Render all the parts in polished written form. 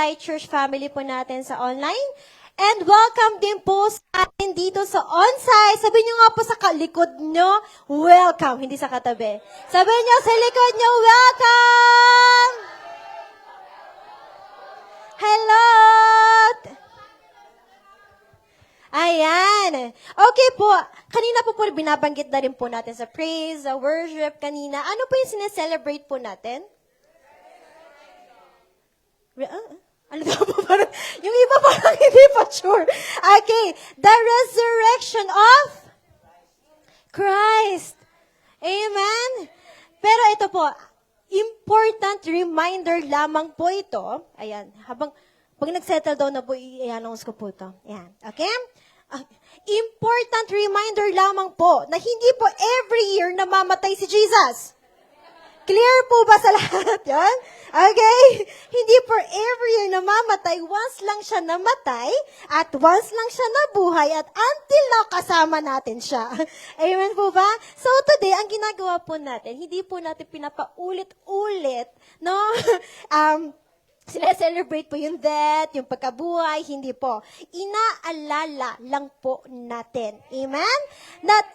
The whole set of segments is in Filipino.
Light Church family po natin sa online. And welcome din po sa atin dito sa on-site. Sabi nyo nga po sa likod nyo, welcome, hindi sa katabi. Sabi nyo sa likod nyo, welcome! Hello! Ayan. Okay po. Kanina po binabanggit na rin po natin sa praise, sa worship kanina. Ano po yung sineselebrate po natin? Ano daw po parang, yung iba parang hindi pa sure. Okay. The resurrection of Christ. Amen? Pero ito po, important reminder lamang po ito. Ayan. Pag nag-settle down na po, i-announce ko po ito. Ayan. Okay? Important reminder lamang po na hindi po every year namamatay si Jesus. Clear po ba sa lahat yan? Okay? Hindi for every year namamatay. Once lang siya namatay at once lang siya nabuhay at until now kasama natin siya. Amen po ba? So today, ang ginagawa po natin, hindi po natin pinapaulit-ulit, no? Sila-celebrate po yung death, yung pagkabuhay, hindi po. Inaalala lang po natin. Amen? Na 2,000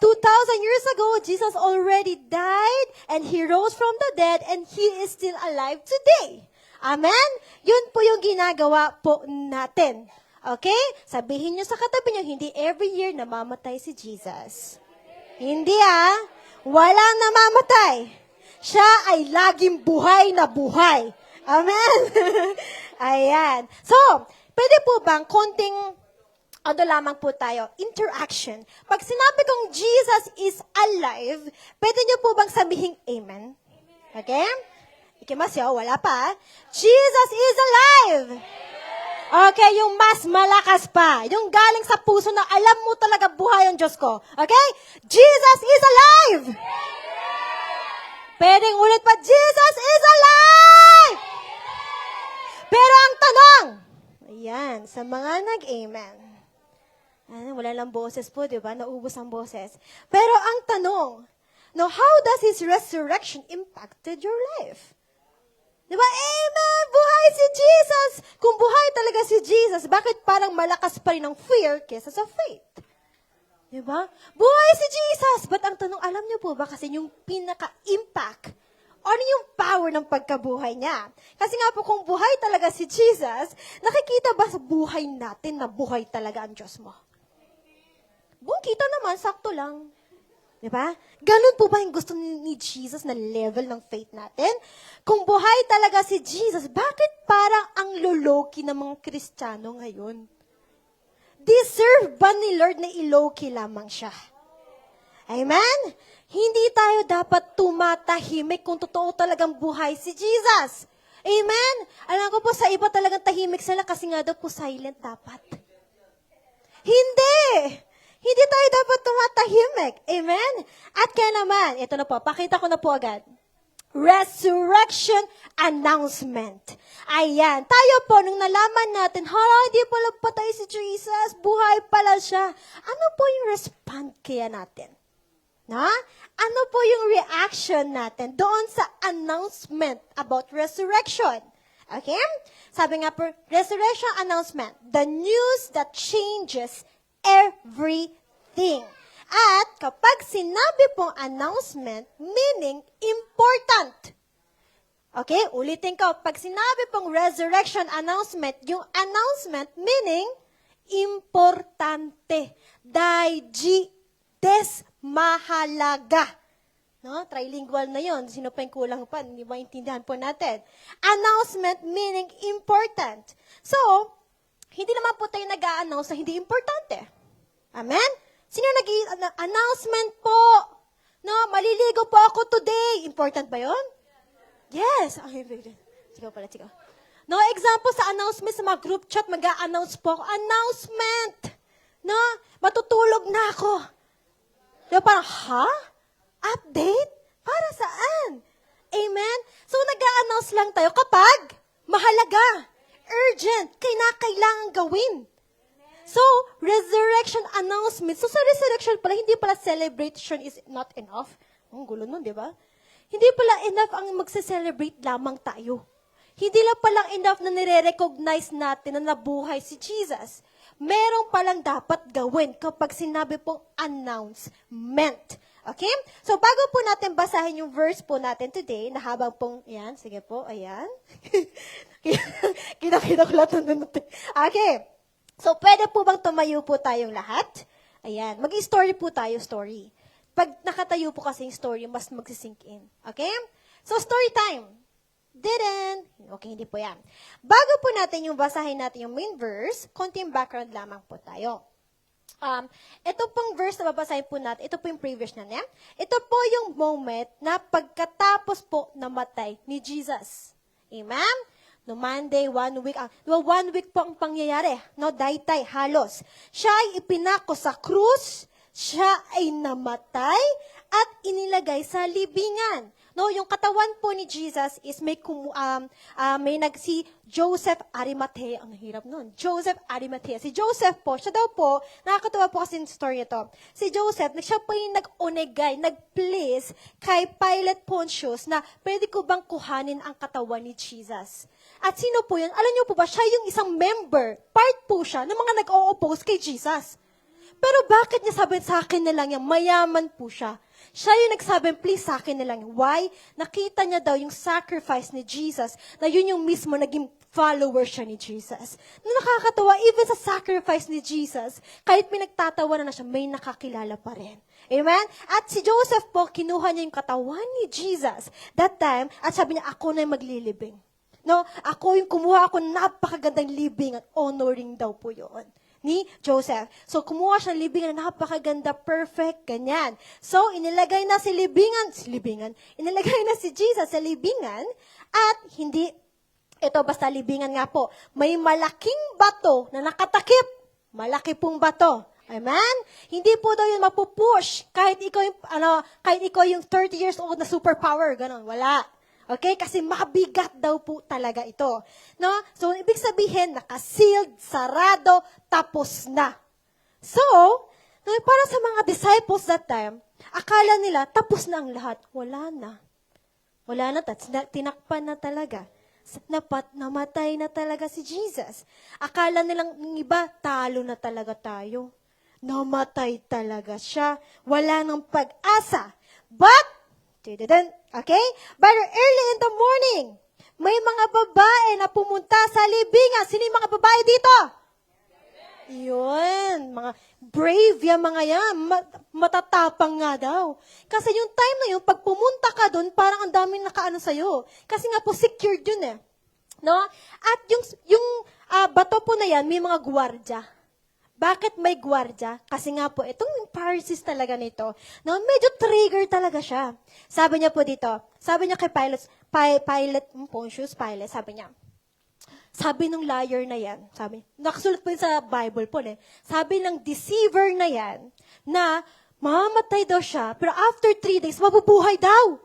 years ago, Jesus already died and He rose from the dead and He is still alive today. Amen? Yun po yung ginagawa po natin. Okay? Sabihin nyo sa katabi nyo, hindi every year namamatay si Jesus. Hindi walang namamatay. Siya ay laging buhay na buhay. Amen? Ayan. So, pwede po bang konting, lamang po tayo, interaction. Pag sinabi kong Jesus is alive, pwede niyo po bang sabihin amen? Okay? Ikimasyo, wala pa. Jesus is alive! Okay, yung mas malakas pa. Yung galing sa puso na alam mo talaga buhay ang Diyos ko. Okay? Jesus is alive! Pwedeng ulit pa, Jesus is alive! Pero ang tanong, ayan, sa mga nag-amen, wala lang boses po, di ba? Naubos ang boses. Pero ang tanong, no, how does His resurrection impacted your life? Di ba? Amen! Buhay si Jesus! Kung buhay talaga si Jesus, bakit parang malakas pa rin ang fear kesa sa faith? Di ba? Buhay si Jesus! But ang tanong, alam niyo po ba kasi yung pinaka-impact, ano yung power ng pagkabuhay niya? Kasi nga po, kung buhay talaga si Jesus, nakikita ba sa buhay natin na buhay talaga ang Diyos mo? Buong kita naman, sakto lang. Diba? Ganun po ba yung gusto ni Jesus na level ng faith natin? Kung buhay talaga si Jesus, bakit parang ang loloki ng mga Kristiyano ngayon? Deserve ba ni Lord na iloki lamang siya? Amen? Hindi tayo dapat tumatahimik kung totoo talagang buhay si Jesus. Amen? Alam ko po, sa iba talagang tahimik sila kasi nga daw po silent dapat. Hindi! Hindi tayo dapat tumatahimik. Amen? At kaya naman, ito na po, pakita ko na po agad. Resurrection announcement. Ayan. Tayo po, nung nalaman natin, hindi pala patay si Jesus, buhay pala siya. Ano po yung respond kaya natin? Na? Ano po yung reaction natin doon sa announcement about resurrection? Okay? Sabi nga po, resurrection announcement, the news that changes everything. At kapag sinabi pong announcement, meaning important. Okay? Ulitin ko, pag sinabi pong resurrection announcement, yung announcement meaning importante. Mahalaga. No? Trilingual na yon. Sino pa yung kulang pa? Hindi maintindihan po natin. Announcement meaning important. So, hindi naman po tayo nag-a-announce na hindi importante. Amen? Sino nag-announcement po? No, maliligo po ako today. Important ba yon? Yes. Sigaw pala, sigaw. No, example sa announcement sa mga group chat, mag-a-announce po ako. Announcement. No, matutulog na ako. Diba parang, Update? Para saan? Amen? So, nag-a-announce lang tayo kapag mahalaga, urgent, kailangan gawin. So, resurrection announcement. So, sa resurrection pala, hindi pala celebration is not enough. Ang gulo nun, di ba? Hindi pala enough ang magse-celebrate lamang tayo. hindi lang palang enough na nire-recognize natin na nabuhay si Jesus. Meron palang dapat gawin kapag sinabi pong announcement. Okay? So, bago po natin basahin yung verse po natin today, na habang pong, yan, sige po, ayan. Kita-kita ko lahat ng okay. So, pwede po bang tumayo po tayong lahat? Ayan. Mag-story po tayo, story. Pag nakatayo po kasi yung story, mas magsisink in. Okay? So, story time. Didn't. Okay, hindi po yan. Bago po natin yung basahin natin yung main verse, konting background lamang po tayo. Ito pong verse na babasahin po natin, ito po yung previous na niya. Ito po yung moment na pagkatapos po namatay ni Jesus. Amen? No Monday, 1 week. 1 week po ang pangyayari. No, daytay, halos. Siya ay ipinako sa krus, siya ay namatay, at inilagay sa libingan. No, yung katawan po ni Jesus is may si Joseph Arimathea. Ang hirap nun. Joseph Arimathea. Si Joseph po, siya daw po, nakakatawa po kasi yung story ito. Si Joseph, siya po yung nag-onegay, nag-please kay Pilate Pontius na pwede ko bang kuhanin ang katawan ni Jesus. At sino po yun? Alam niyo po ba, siya yung isang member, part po siya ng mga nag-o-oppose kay Jesus. Pero bakit niya sabi sa akin na lang yan? Mayaman po siya. Siya yung nagsabi, please sa akin na lang. Why? Nakita niya daw yung sacrifice ni Jesus, na yun yung mismo naging follower siya ni Jesus. Na nakakatawa, even sa sacrifice ni Jesus, kahit may nagtatawa na siya, may nakakilala pa rin. Amen? At si Joseph po, kinuha niya yung katawan ni Jesus that time, at sabi niya, ako na yung maglilibing. No? Ako yung kumuha ako ng napakagandang libing at honoring daw po yun ni Joseph. So, kumuha siya ng libingan na napakaganda, perfect, ganyan. So, inilagay na inilagay na si Jesus sa libingan, at hindi, ito basta libingan nga po, may malaking bato na nakatakip. Malaki pong bato. Amen? Hindi po daw yun mapupush kahit ikaw yung 30 years old na superpower, ganon. Wala. Okay? Kasi mabigat daw po talaga ito. No? So, ibig sabihin, nakasealed, sarado, tapos na. So, para sa mga disciples that time, akala nila, tapos na ang lahat. Wala na. Wala na, tinakpan na talaga. Namatay na talaga si Jesus. Akala nilang ng iba, talo na talaga tayo. Namatay talaga siya. Wala nang pag-asa. But, okay? But early in the morning, may mga babae na pumunta sa libingan. Sino yung mga babae dito? Yun, mga brave yan, mga yan. Matatapang nga daw. Kasi yung time na yun, pag pumunta ka doon, parang ang daming nakaano sa'yo. Kasi nga po, secured yun eh. No? At yung bato po na yan, may mga gwardiya. Bakit may gwardiya? Kasi nga po, itong Pharisees talaga nito, no, medyo trigger talaga siya. Sabi niya po dito, sabi niya kay Pontius Pilate, sabi ng liar na yan, nakasulat po yun sa Bible po, sabi ng deceiver na yan, na mamamatay daw siya, pero after 3 days, mabubuhay daw.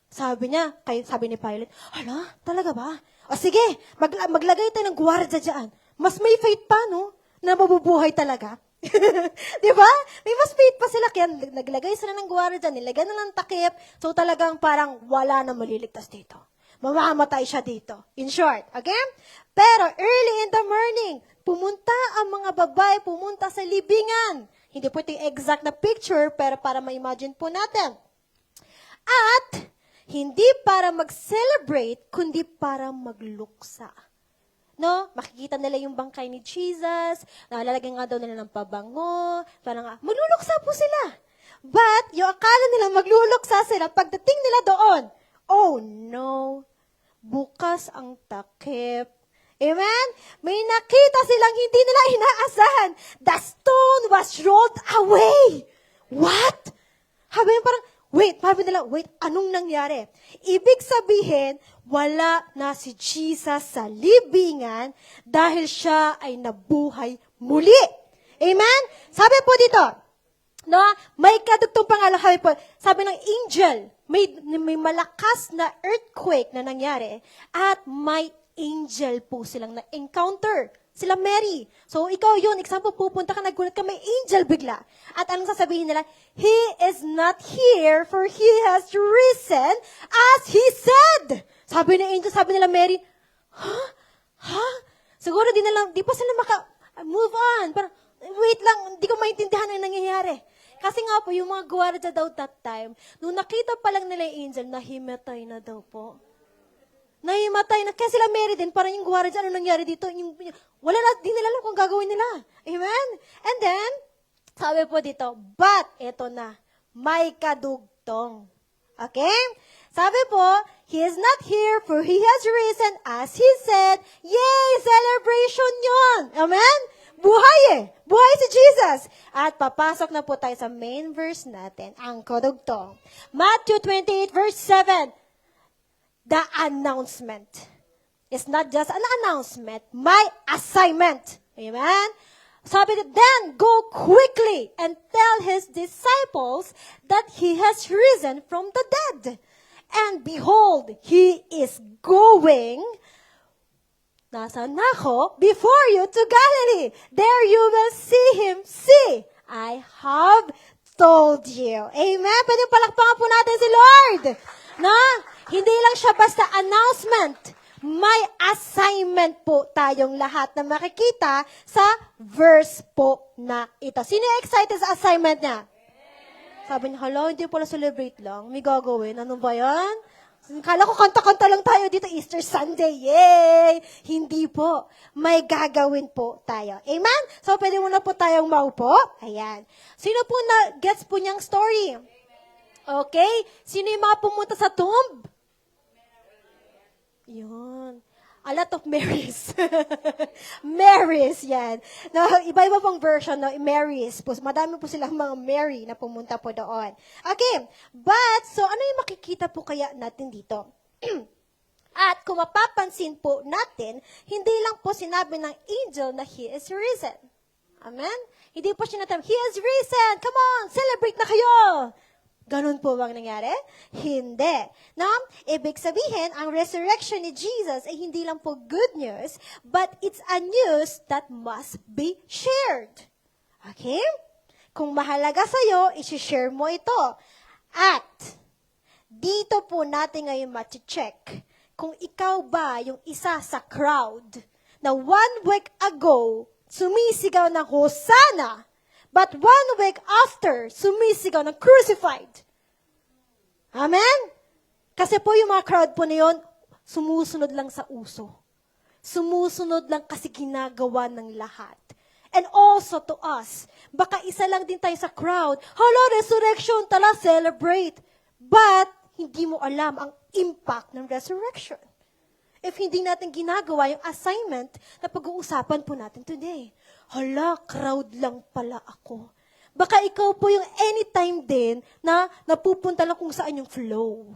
Sabi ni Pilate, hala, talaga ba? O sige, maglagay tayo ng gwardiya dyan. Mas may faith pa, no? Na mabubuhay talaga. Di ba? May mas faith pa sila. Kaya naglagay sila ng gwardiya, nilagay na ng takip. So talagang parang wala na maliligtas dito. Mamamatay siya dito. In short, okay? Pero early in the morning, pumunta ang mga babae, pumunta sa libingan. Hindi po ito yung exact na picture, pero para ma-imagine po natin. At hindi para mag-celebrate, kundi para magluksa. No? Makikita nila yung bangkay ni Jesus, nalalagyan nga daw nila ng pabango, parang magluluksa po sila. But, yung akala nila magluluksa sila, pagdating nila doon, oh no, bukas ang takip. Amen? May nakita silang hindi nila inaasahan. The stone was rolled away. What? Sabi nila, anong nangyari? Ibig sabihin, wala na si Jesus sa libingan dahil siya ay nabuhay muli. Amen? Sabi po dito, no, may kadugtong pangalan, sabi ng angel, may malakas na earthquake na nangyari at may angel po silang na-encounter. Sila Mary. So, ikaw yun. Example, pupunta ka, nagulat ka, may angel bigla. At anong sasabihin nila? He is not here, for He has risen as He said. Sabi ng angel, sabi nila Mary, Ha? Siguro di pa sila move on. Parang, wait lang, hindi ko maintindihan ang nangyayari. Kasi nga po, yung mga gwardiya daw that time, nung nakita pa lang nila yung angel, nahimatay na daw po. Nahimatay na. Kaya sila Mary din, parang yung gwardiya, ano nangyari dito? Wala na, di nila alam kung gagawin nila. Amen? And then, sabi po dito, but, eto na, may kadugtong. Okay? Sabi po, He is not here for He has risen as He said. Yay! Celebration yun! Amen? Buhay eh! Buhay si Jesus! At papasok na po tayo sa main verse natin, ang kadugtong. Matthew 28 verse 7. The announcement. It's not just an announcement, my assignment. Amen? Sabi niya, then go quickly and tell His disciples that He has risen from the dead. And behold, He is going, nasaan na ako? Before you to Galilee. There you will see Him. See, I have told you. Amen? Pwede palakpakan po natin si Lord. Na? Hindi lang siya basta announcement. May assignment po tayong lahat na makikita sa verse po na ito. Sino excited sa assignment niya? Sabi niya, hala, hindi pala celebrate lang. May gagawin. Ano ba yan? Kala ko kanta-kanta lang tayo dito Easter Sunday. Yay! Hindi po. May gagawin po tayo. Amen? So, pwede muna po tayong maupo. Ayan. Sino po na gets po niyang story? Okay? Sino yung mga pumunta sa tomb? Yun. A lot of Marys. Marys, yan. No, iba-iba pong version, no? Marys. Madami po silang mga Mary na pumunta po doon. Okay. But, so ano yung makikita po kaya natin dito? At kung mapapansin po natin, hindi lang po sinabi ng angel na He is risen. Amen? Hindi po siya natin, He is risen! Come on! Celebrate na kayo! Ganun po bang nangyari? Hindi. No? Ibig sabihin, ang resurrection ni Jesus ay hindi lang po good news, but it's a news that must be shared. Okay? Kung mahalaga sa'yo, isi-share mo ito. At, dito po natin ngayon mati-check kung ikaw ba yung isa sa crowd na 1 week ago, sumisigaw ng Hosanna, but 1 week after, sumisigaw ng crucified. Amen? Kasi po yung mga crowd po na yun, sumusunod lang sa uso. Sumusunod lang kasi ginagawa ng lahat. And also to us, baka isa lang din tayo sa crowd, hala, resurrection, tala, celebrate. But, hindi mo alam ang impact ng resurrection. If hindi natin ginagawa yung assignment na pag-uusapan po natin today. Hala, crowd lang pala ako. Baka ikaw po yung anytime din na napupunta lang kung saan yung flow.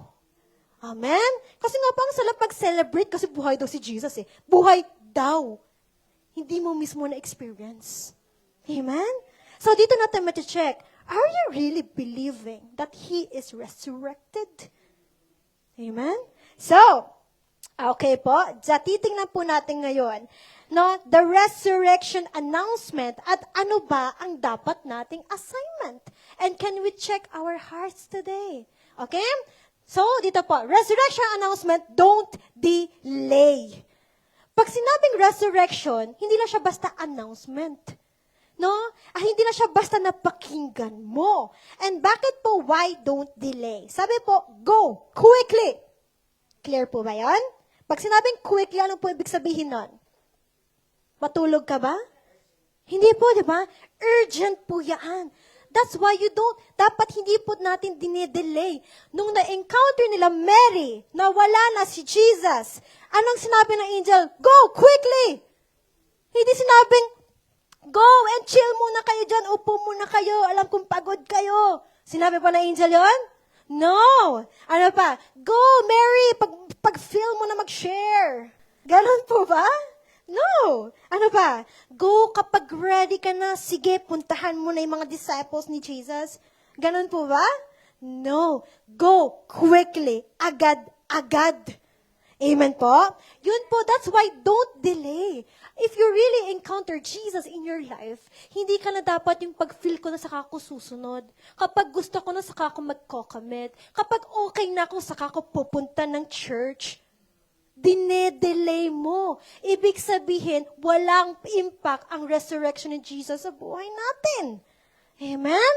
Amen? Kasi nga pang sarap pag-celebrate kasi buhay daw si Jesus eh. Buhay daw. Hindi mo mismo na-experience. Amen? So dito natin mati-check, are you really believing that He is resurrected? Amen? So, okay po, titingnan po natin ngayon, no, the resurrection announcement at ano ba ang dapat nating assignment. And can we check our hearts today? Okay? So, dito po, resurrection announcement, don't delay. Pag sinabing resurrection, hindi na siya basta announcement. No? Hindi na siya basta napakinggan mo. And bakit po, why don't delay? Sabi po, go, quickly. Clear po ba yan? Pag sinabing quickly, ano po ibig sabihin nun? Matulog ka ba? Hindi po, di ba? Urgent po yan. That's why dapat hindi po natin dinidelay. Nung na-encounter nila Mary, na wala na si Jesus, anong sinabi ng angel? Go, quickly! Hindi sinabing, go and chill muna kayo dyan, upo muna kayo, alam kong pagod kayo. Sinabi pa ng angel yon? No! Ano pa? Go, Mary! Pag-feel mo na mag-share. Ganon po ba? No! Ano ba? Go kapag ready ka na, sige, puntahan mo na yung mga disciples ni Jesus. Ganon po ba? No. Go quickly. Agad-agad. Amen po? Yun po, that's why don't delay. If you really encounter Jesus in your life, hindi ka na dapat yung pag-feel ko na saka ako susunod. Kapag gusto ko na saka ako mag-commit. Kapag okay na ako saka ako pupunta ng church. Dinedelay mo. Ibig sabihin, walang impact ang resurrection ni Jesus sa buhay natin. Amen?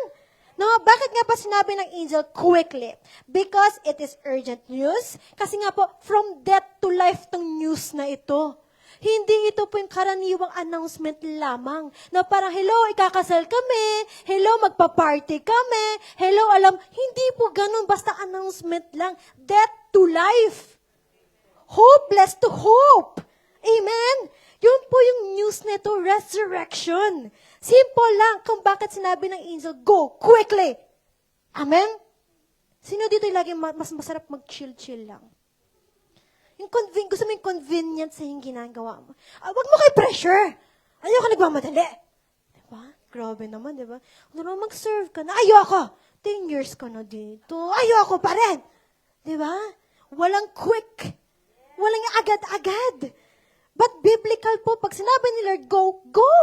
No, bakit nga ba sinabi ng angel quickly? Because it is urgent news. Kasi nga po, from death to life tong news na ito. Hindi ito po yung karaniwang announcement lamang. Na parang, hello, ikakasal kami. Hello, magpa-party kami. Hello, hindi po ganun. Basta announcement lang. Death to life. Hopeless to hope. Amen? Yun po yung news nito, resurrection. Simple lang kung bakit sinabi ng angel, go, quickly. Amen? Sino dito yung lagi mas masarap mag-chill-chill lang? Yung gusto mo yung convenient sa yung ginagawa mo. Wag mo kayo pressure. Ayoko nagmamadali. Diba? Grabe naman, diba? Ano mag-serve ka na? Ayoko. 10 years ka na dito. Ayoko pa rin. Diba? Walang quick. Walang agad-agad. But biblical po, pag sinabi ni Lord, go, go.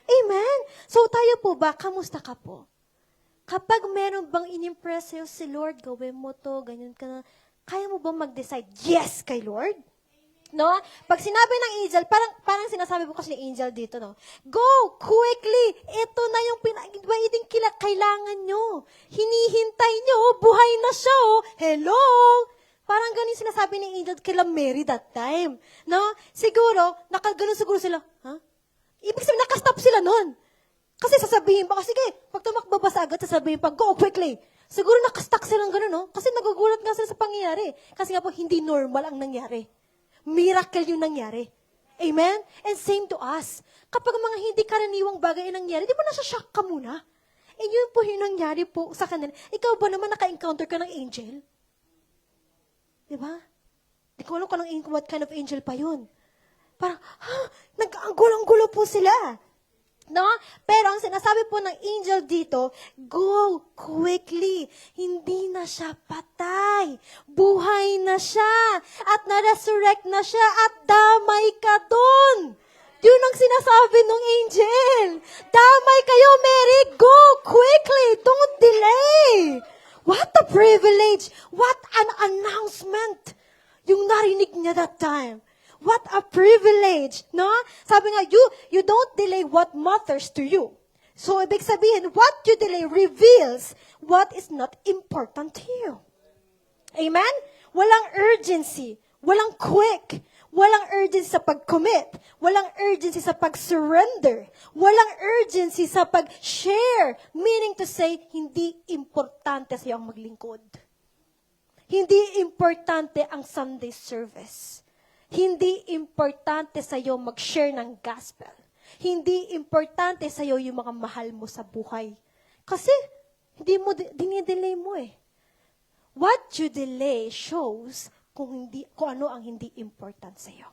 Amen? So tayo po ba, kamusta ka po? Kapag meron bang inimpress sa'yo si Lord, gawin mo to, ganyan ka na, kaya mo bang mag-decide, yes kay Lord? No? Pag sinabi ng angel, parang sinasabi po kasi ni angel dito, no? Go, quickly! Ito na yung pwedeng kailangan nyo. Hinihintay nyo, buhay na siya, oh. Hello! Parang ganun sinasabi ni angel kila Mary that time. No? Siguro, nakaganon siguro sila, ha? Ibig sabihin, nakastop sila nun. Kasi sasabihin pa, sige, pag tumakbo ba sa agad, sasabihin pa, go quickly. Siguro nakastuck silang gano'n, no? Kasi nagugulat nga sila sa pangyayari. Kasi nga po, hindi normal ang nangyari. Miracle yung nangyari. Amen? And same to us. Kapag mga hindi karaniwang bagay ang nangyari, di ba nasa-shock ka muna? And yun po yung nangyari po sa kanila. Ikaw ba naman naka-encounter ka ng angel? Di ba? Di ko alam kung what kind of angel pa yun. Parang, nag-anggulo-anggulo po sila. No? Pero ang sinasabi po ng angel dito, go quickly. Hindi na siya patay. Buhay na siya. At na-resurrect na siya. At damay ka dun. Yun ang sinasabi ng angel. Damay kayo, Mary. Go quickly. Don't delay. What a privilege. What an announcement. Yung narinig niya that time. What a privilege, no? Sabi nga, you don't delay what matters to you. So, ibig sabihin, what you delay reveals what is not important to you. Amen? Walang urgency. Walang quick. Walang urgency sa pag-commit. Walang urgency sa pag-surrender. Walang urgency sa pag-share. Meaning to say, hindi importante sa'yo ang maglingkod. Hindi importante ang Sunday service. Hindi importante sa'yo mag-share ng gospel. Hindi importante sa'yo yung mga mahal mo sa buhay. Kasi, dinidelay mo eh. What you delay shows kung ano ang hindi important sa'yo.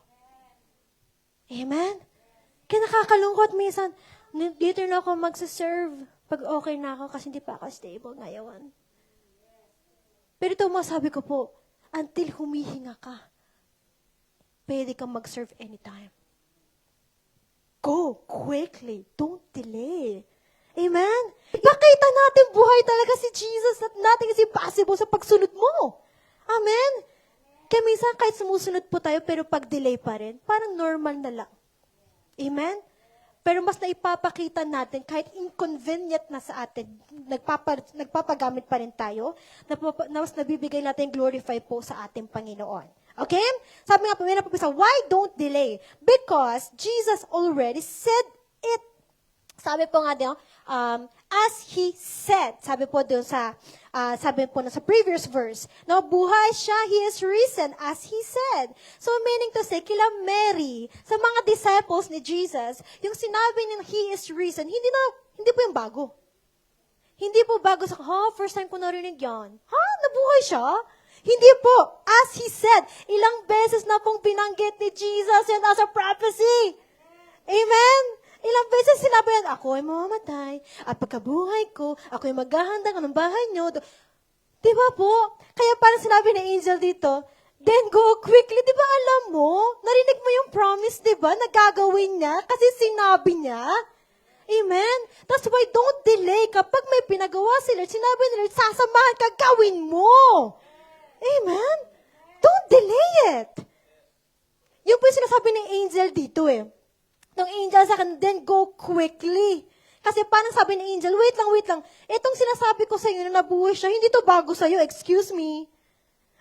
Amen? Kaya nakakalungkot minsan, dito na ako magsaserve pag okay na ako kasi hindi pa ako stable ngayon. Pero ito masabi ko po, until humihinga ka, pwede kang mag-serve anytime. Go quickly. Don't delay. Amen? Pakita natin buhay talaga si Jesus at nothing is impossible sa pagsunod mo. Amen? Kaya minsan kahit sumusunod po tayo pero pag-delay pa rin, parang normal na lang. Amen? Pero mas naipapakita natin kahit inconvenient na sa atin, nagpapagamit pa rin tayo, na mas nabibigay natin glorify po sa ating Panginoon. Okay? Sabi nga po, may napapisa, why don't delay? Because Jesus already said it. Sabi po nga din, as He said, sabi po doon sa previous verse, na buhay siya, He is risen, as He said. So meaning to say, kila Mary, sa mga disciples ni Jesus, yung sinabi niya He is risen, hindi po yung bago. Hindi po bago sa, first time ko narinig yan. Nabuhay siya? Hindi po. As He said, ilang beses na pong binanggit ni Jesus yan as a prophecy. Amen? Ilang beses sinabi yan, ako ay mamamatay, at pagkabuhay ko, ako ay maghahanda ng bahay niyo. Di ba po? Kaya parang sinabi ni angel dito, then go quickly. Di ba alam mo? Narinig mo yung promise, di ba? Nagagawin niya kasi sinabi niya. Amen? That's why don't delay. Kapag may pinagawa si Lord, sinabi ni Lord, sasamahan ka, gawin mo. Amen? Don't delay it. Yun po yung sinasabi ng angel dito eh. Ng angel sa akin, then go quickly. Kasi parang sabi ng angel, wait lang. Itong sinasabi ko sa inyo na nabuhay siya, hindi to bago sa'yo, excuse me.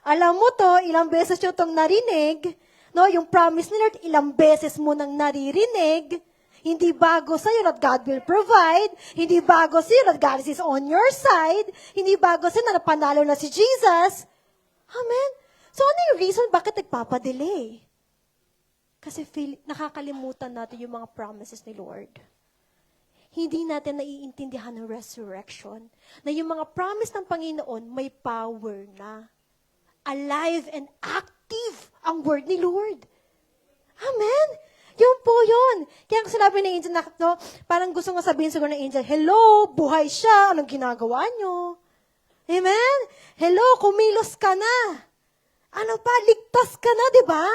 Alam mo to, ilang beses nyo itong narinig. No, yung promise ni Lord, ilang beses mo nang naririnig. Hindi bago sa'yo that God will provide. Hindi bago sa'yo that God is on your side. Hindi bago sa'yo na napanalo na si Jesus. Amen? So ano yung reason bakit nagpapadelay? Kasi nakakalimutan natin yung mga promises ni Lord. Hindi natin naiintindihan ng resurrection. Na yung mga promise ng Panginoon may power na. Alive and active ang word ni Lord. Amen? Yun po yun. Kaya ang sinabi ng angel, no, parang gusto nga sabihin siguro ng angel, hello, buhay siya, anong ginagawa nyo? Amen? Hello, kumilos ka na. Ano pa, ligtas ka na, di ba?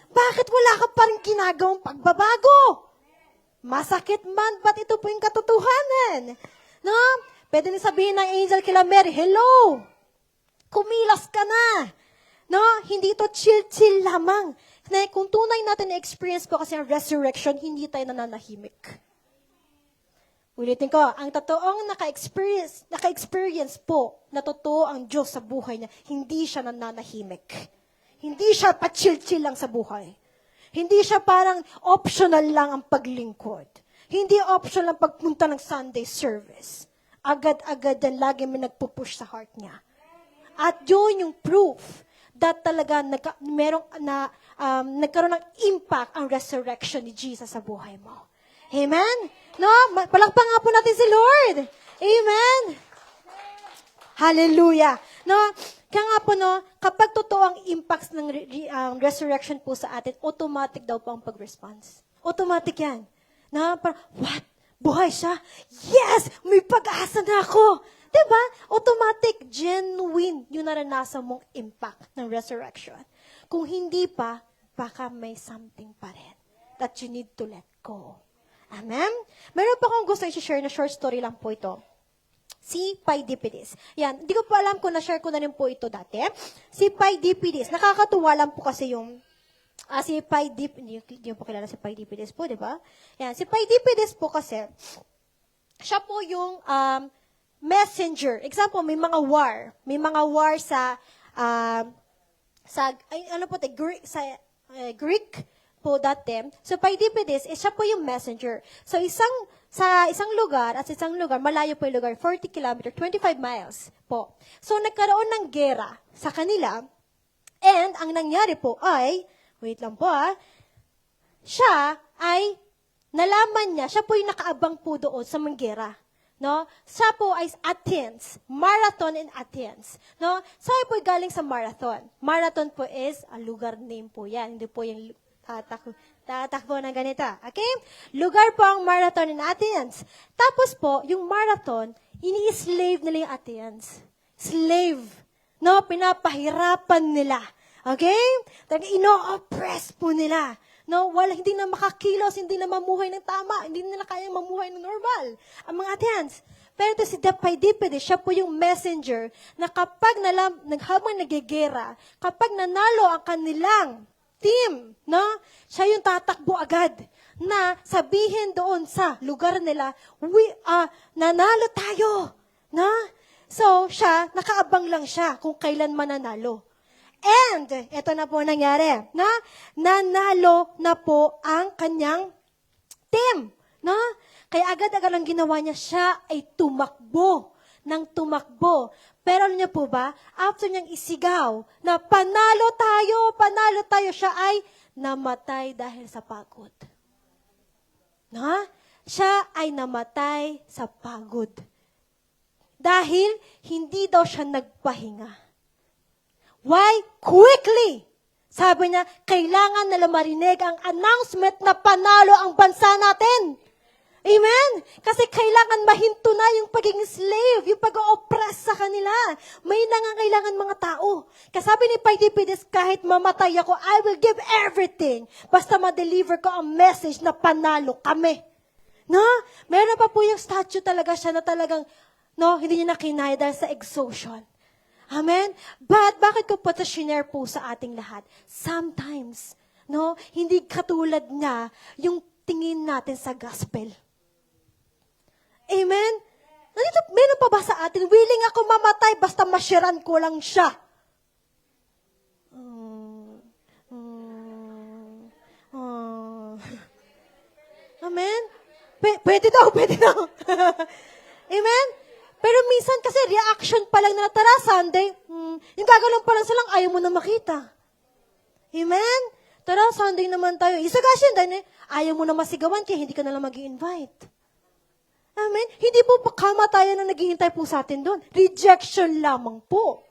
Bakit wala ka pa rin ginagawang pagbabago? Masakit man, ba't ito po yung katotohanan? No? Pwede na sabihin ng angel kila Mary, hello, kumilas ka na. No? Hindi ito chill-chill lamang. Na kung tunay natin na-experience po kasi ang resurrection, hindi tayo nananahimik. Ulitin ko, ang totoong naka-experience po na totoo ang Diyos sa buhay niya, hindi siya nananahimik. Hindi siya pa-chill-chill lang sa buhay. Hindi siya parang optional lang ang paglingkod. Hindi optional lang pagpunta ng Sunday service. Agad-agad yan, lagi may nagpupush sa heart niya. At yun yung proof that talaga nagkaroon ng impact ang resurrection ni Jesus sa buhay mo. Amen? No? Palakpan nga po natin si Lord. Amen? Hallelujah. No? Kaya nga po, no, kapag totoo ang impacts ng resurrection po sa atin, automatic daw po ang pag-response. Automatic yan. Na, what? Buhay siya? Yes! May pag-asa na ako! Diba? Automatic, genuine yung naranasan mong impact ng resurrection. Kung hindi pa, baka may something pa rin that you need to let go. Amen? Meron pa akong gusto i-share na short story lang po ito. Si Paidipides. Yan, hindi ko pa alam kung na-share ko na rin po ito dati. Si Paidipides, nakakatuwa lang po kasi yung si Paidipides, hindi po kilala si Paidipides po, di ba? Yan, si Paidipides po kasi, siya po yung messenger. Example, may mga war sa Greek po dati. So, Paidipides, siya po yung messenger. So, sa isang lugar, malayo po yung lugar, 40 kilometer, 25 miles po. So, nagkaroon ng gera sa kanila, and ang nangyari po ay, wait lang po nalaman niya, siya po yung nakaabang po doon sa manggera. No? Siya po ay Athens, marathon in Athens. No? Siya po galing sa marathon. Marathon po is a lugar name po yan, hindi po yung tatakbo ng ganito. Okay? Lugar po ang marathon in Athens. Tapos po, yung marathon, ini-slave nila yung Athens. Slave. No? Pinapahirapan nila. Okay? Ino-oppress po nila. No? Hindi na makakilos, hindi na mamuhay ng tama, hindi nila kayang mamuhay ng normal. Ang mga Athens. Pero ito si Paidipides, siya po yung messenger na kapag habang nagigera, kapag nanalo ang kanilang team, no? Siya yung tatakbo agad na sabihin doon sa lugar nila, nanalo tayo. No? So, nakaabang lang siya kung kailan mananalo. And, ito na po nangyari, na nanalo na po ang kanyang team. No? Kaya agad-agad ang ginawa niya, siya ay tumakbo. Pero ano niya po ba? After niyang isigaw na panalo tayo, siya ay namatay dahil sa pagod. Na? Siya ay namatay sa pagod. Dahil hindi daw siya nagpahinga. Why? Quickly! Sabi niya, kailangan na marinig ang announcement na panalo ang bansa natin. Amen? Kasi kailangan mahinto na yung pagiging slave, yung pag-o-oppress sa kanila. May nangangailangan mga tao. Kasabi ni Paidipides, kahit mamatay ako, I will give everything. Basta ma-deliver ko ang message na panalo kami. No? Meron pa po yung statue talaga siya na talagang, hindi niya nakinaya dahil sa exhaustion. Amen? But bakit ko po ito shinare po sa ating lahat? Sometimes, No? Hindi katulad niya yung tingin natin sa gospel. Amen? Nandito, meron pa ba sa atin, willing ako mamatay basta masyaran ko lang siya? Amen? Pwede daw. Amen? Pero minsan kasi reaction pa lang na tara Sunday, yung gagawin pa lang silang ayaw mo na makita. Amen? Tara, Sunday naman tayo. Isa kasi dahil ayaw mo na masigawan kaya hindi ka nalang mag-i-invite. Amen? Hindi po kamatayan na naghihintay po sa atin doon. Rejection lamang po.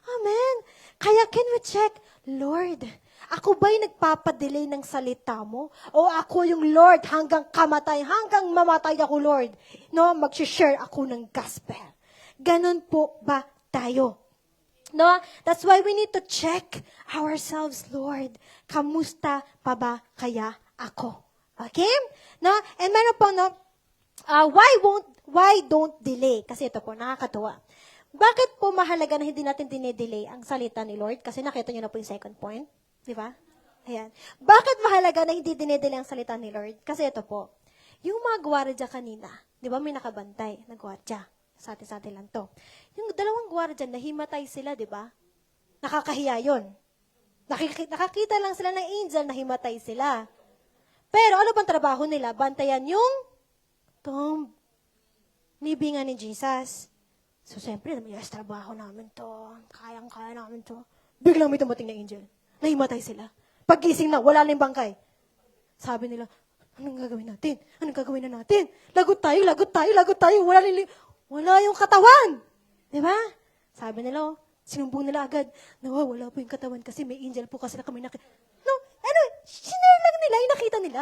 Amen? Kaya can we check, Lord, ako ba'y nagpapadelay ng salita mo? O ako yung Lord hanggang mamatay ako, Lord? No, mag-share ako ng gospel. Ganon po ba tayo? No? That's why we need to check ourselves, Lord. Kamusta pa ba kaya ako? Okay? No? And meron po, no? Why don't delay? Kasi ito po, nakakatuwa. Bakit po mahalaga na hindi natin dinedelay ang salita ni Lord? Kasi nakita nyo na po yung second point. Di ba? Ayan. Bakit mahalaga na hindi dinedelay ang salita ni Lord? Kasi ito po, yung mga gwardiya kanina, di ba may nakabantay na gwardiya? Sa atin lang to. Yung dalawang gwardiya, nahimatay sila, di ba? Nakakahiya yun. Nakakita lang sila ng angel, nahimatay sila. Pero ano bang trabaho nila? Bantayan yung tomb. Libingan ni Jesus. So, siyempre, yes, trabaho namin to. Kayang-kaya namin to. Biglang may dumating na angel. Nahimatay sila. Paggising na, wala na yung bangkay. Sabi nila, anong gagawin natin? Anong gagawin na natin? Lagot tayo. Wala yung katawan. Di ba? Sabi nila, sinumbong nila agad, wala po yung katawan kasi may angel po kasi na kami nakita. No, sinare lang nila, yung nakita nila.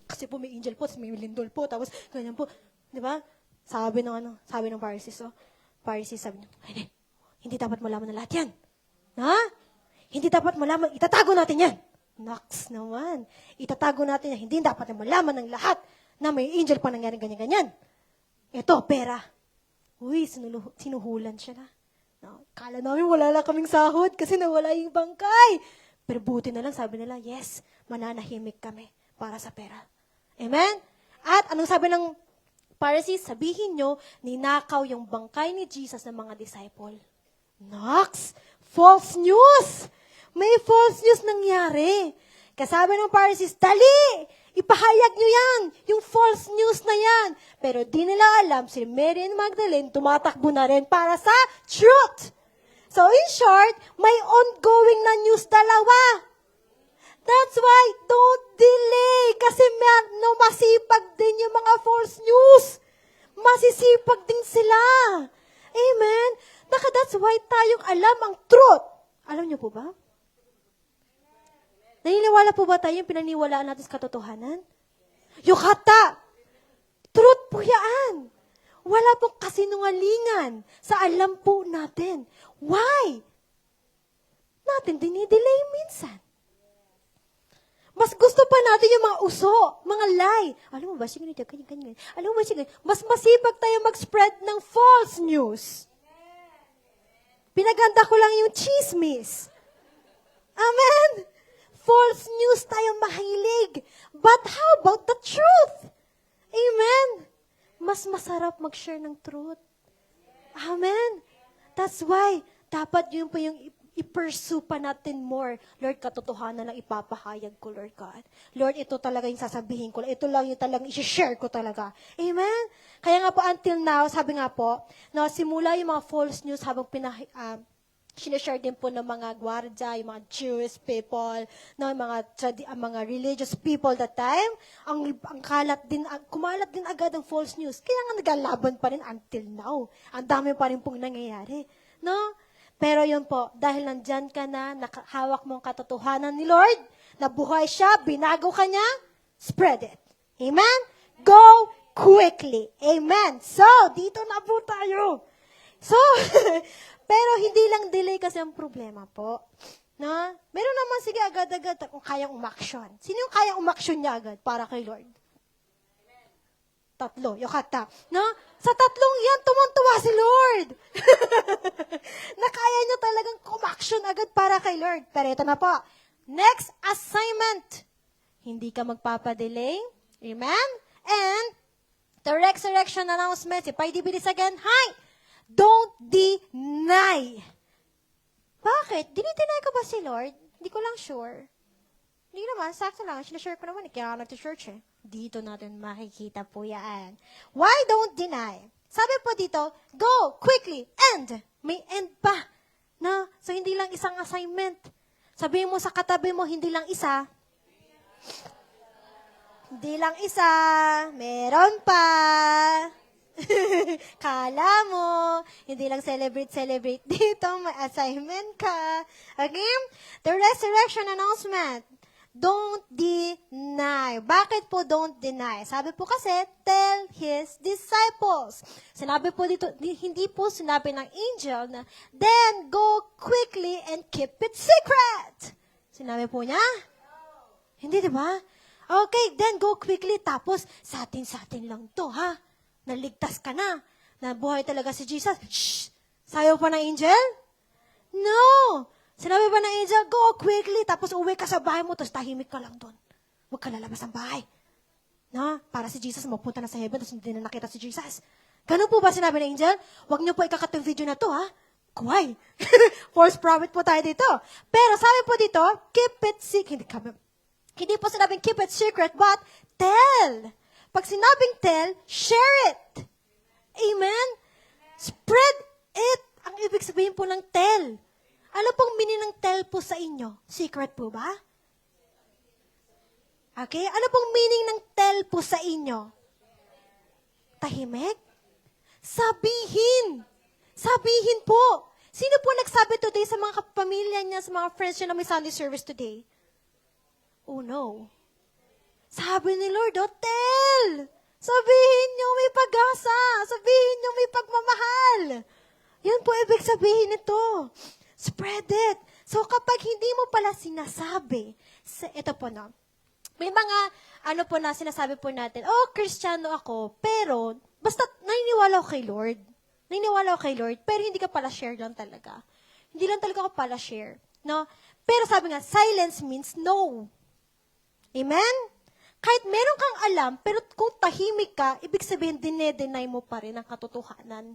Kasi po may angel po, may lindol po, tapos ganyan po. Di ba? Sabi ng Pharisees, Pharisees sabi niya, hindi dapat malaman na lahat yan. Ha? Hindi dapat malaman, itatago natin yan. Naks naman. Itatago natin yan. Hindi dapat malaman ng lahat na may angel pa nangyari ganyan-ganyan. Ito, pera. Uy, sinuhulan siya na. No, kala namin wala lang kaming sahod kasi nawala yung bangkay. Pero buti na lang, sabi nila, yes, mananahimik kami para sa pera. Amen? At anong sabi ng Pharisees, sabihin nyo, ninakaw yung bangkay ni Jesus ng mga disciple. Nox! False news! May false news nangyari. Kasabi ng Pharisees, dali! Ipahayag nyo yan! Yung false news na yan! Pero di nila alam, si Mary and Magdalene tumatakbo na rin para sa truth. So in short, may ongoing na news dalawa. That's why, don't delay. Kasi masipag din yung mga false news. Masisipag din sila. Amen? That's why tayong alam ang truth. Alam niyo po ba? Naniniwala po ba tayo yung pinaniwalaan natin sa katotohanan? Yung kata, truth po yan. Wala pong kasinungalingan sa alam po natin. Why? Natin dinidelay minsan. Mas gusto pa natin yung mga uso, mga lie. Alam mo ba, sige nito, ganyan. Alam mo ba, sige, mas masipag tayo mag-spread ng false news. Pinaganda ko lang yung chismis. Amen? False news tayo mahilig. But how about the truth? Amen? Mas masarap mag-share ng truth. Amen? That's why, dapat yun po yung i-pursue pa natin more. Lord, katotohanan lang ipapahayag ko, Lord God. Lord, ito talaga yung sasabihin ko. Ito lang yung talagang i-share ko talaga. Amen? Kaya nga po, until now, sabi nga po, no, simula yung mga false news habang sinashare din po ng mga gwardiya, yung mga Jewish people, no, mga religious people that time, ang kumalat din agad ang false news. Kaya nga nagalaban pa rin until now. Ang dami pa rin pong nangyayari. No? Pero yun po, dahil nandyan ka na, nakahawak mo ang katotohanan ni Lord, nabuhay siya, binago ka niya, spread it. Amen? Go quickly. Amen. So, dito na po tayo. So, pero hindi lang delay kasi ang problema po. Na, meron naman sige agad-agad kung kayang umaksyon. Sino yung kayang umaksyon niya agad para kay Lord? Tatlo, yung kata. No? Sa tatlong yan, tumuntuwa si Lord. Na kaya niya talagang kumaksyon agad para kay Lord. Pero ito na po, Next assignment. Hindi ka magpapadelay. Amen? And the resurrection announcement, if I repeat this again, hi! Don't deny. Bakit? Dinideny ko ba si Lord? Hindi ko lang sure. Hindi naman, sakto lang. Sinashare ko naman, kaya ako nag-church eh. Dito natin makikita po yan. Why don't deny? Sabi po dito, go quickly, end. May end pa. No? So, hindi lang isang assignment. Sabihin mo sa katabi mo, hindi lang isa. Hindi lang isa. Meron pa. Kala mo, hindi lang celebrate dito, may assignment ka. Okay? The resurrection announcement. Don't deny. Bakit po don't deny? Sabi po kasi, tell his disciples. Sinabi po dito, hindi po sinabi ng angel na, then go quickly and keep it secret. Sinabi po niya? Hindi, di ba? Okay, then go quickly. Tapos, sa atin lang to, ha? Naligtas ka na. Nabuhay talaga si Jesus. Shh! Sayo pa ng angel? No! Sinabi ba ng angel, go quickly, tapos uwi ka sa bahay mo, tapos tahimik ka lang doon. Huwag ka lalabas ng bahay. No? Para si Jesus mapunta na sa heaven, tapos hindi na nakita si Jesus. Ganun po ba sinabi ng angel? Huwag niyo po ikakat yung video na to, ha? Kuway. False prophet po tayo dito. Pero sabi po dito, keep it secret. Hindi po sinabing keep it secret, but tell. Pag sinabing tell, share it. Amen? Spread it. Ang ibig sabihin po ng tell. Ano pong meaning ng tell po sa inyo? Secret po ba? Okay? Ano pong meaning ng tell po sa inyo? Tahimik? Sabihin. Sabihin po. Sino po nagsabi today sa mga kapamilya niya, sa mga friends niya na may Sunday service today? Oh no. Sabi ni Lord, oh, tell. Sabihin niyo may pag-asa. Sabihin niyo may pagmamahal. Yan po ibig sabihin nito. Spread it. So, kapag hindi mo pala sinasabi, ito po no, may mga, po na sinasabi po natin, oh, Kristiyano ako, pero, basta naniniwala ako kay Lord. Naniniwala ako kay Lord, pero hindi ka pala share lang talaga. Hindi lang talaga ako pala share. No? Pero sabi nga, silence means no. Amen? Kahit meron kang alam, pero kung tahimik ka, ibig sabihin, dinedeny mo pa rin ang katotohanan.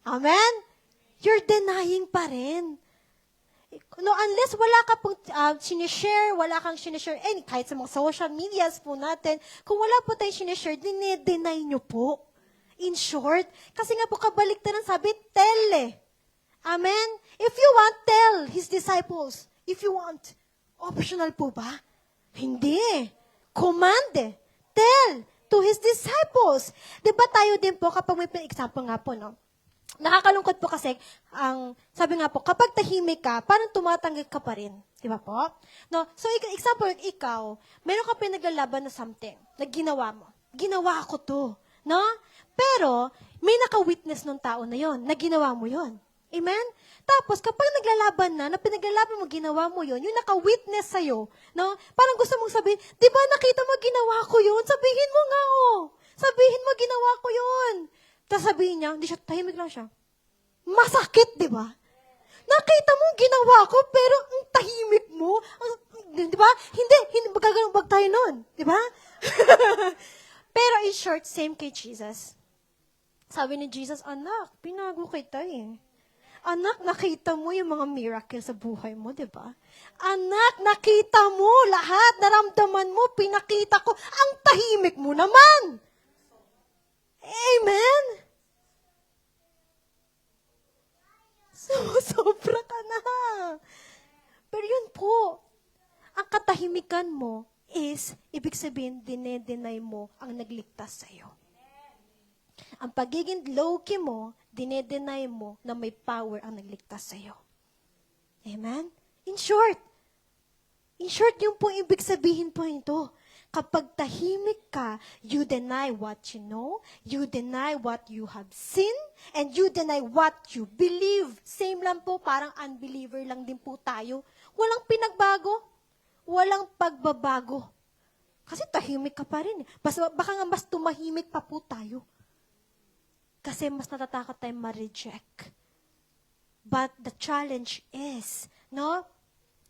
Amen? You're denying pa rin. No, unless wala ka pong sinishare, wala kang sinishare, kahit sa mga social medias po natin, kung wala po tayong sinishare, dinedeny nyo po. In short, kasi nga po kabaliktaran sabi, tell eh. Amen? If you want, tell his disciples. If you want. Optional po ba? Hindi. Command eh. Tell to his disciples. Diba tayo din po, kapag may example nga po, no? Nakakalungkot po kasi, sabi nga po, kapag tahimik ka, parang tumatanggap ka pa rin. Di ba po? No? So, example, ikaw, meron ka pinaglalaban na something na ginawa mo. Ginawa ko to. No? Pero, may naka-witness nung tao na yon na ginawa mo yon. Amen? Tapos, kapag naglalaban na pinaglalaban mo, ginawa mo yon, yung naka-witness sa'yo, no? Parang gusto mong sabihin, di ba nakita mo ginawa ko yun? Sabihin mo nga, oh. Sabihin mo, ginawa ko yun. Tapos sabihin niya, hindi siya, tahimik lang siya. Masakit, di ba? Nakita mo, ginawa ko, pero ang tahimik mo, di ba? Hindi, magaganumbag tayo nun. Di ba? Pero in short, same kay Jesus. Sabi ni Jesus, anak, pinago kita eh. Anak, nakita mo yung mga miracle sa buhay mo, di ba? Anak, nakita mo lahat, naramdaman mo, pinakita ko, ang tahimik mo naman. Amen? Sobra ka na. Pero yun po, ang katahimikan mo is, ibig sabihin, dinedenay mo ang nagligtas sa'yo. Ang pagiging low-key mo, dinedenay mo na may power ang nagligtas sa'yo. Amen? In short, yung po ibig sabihin po ito. Kapag tahimik ka, you deny what you know, you deny what you have seen, and you deny what you believe. Same lang po, parang unbeliever lang din po tayo. Walang pinagbago, walang pagbabago. Kasi tahimik ka pa rin. Baka nga mas tumahimik pa po tayo. Kasi mas natatakot tayo ma-reject. But the challenge is, no?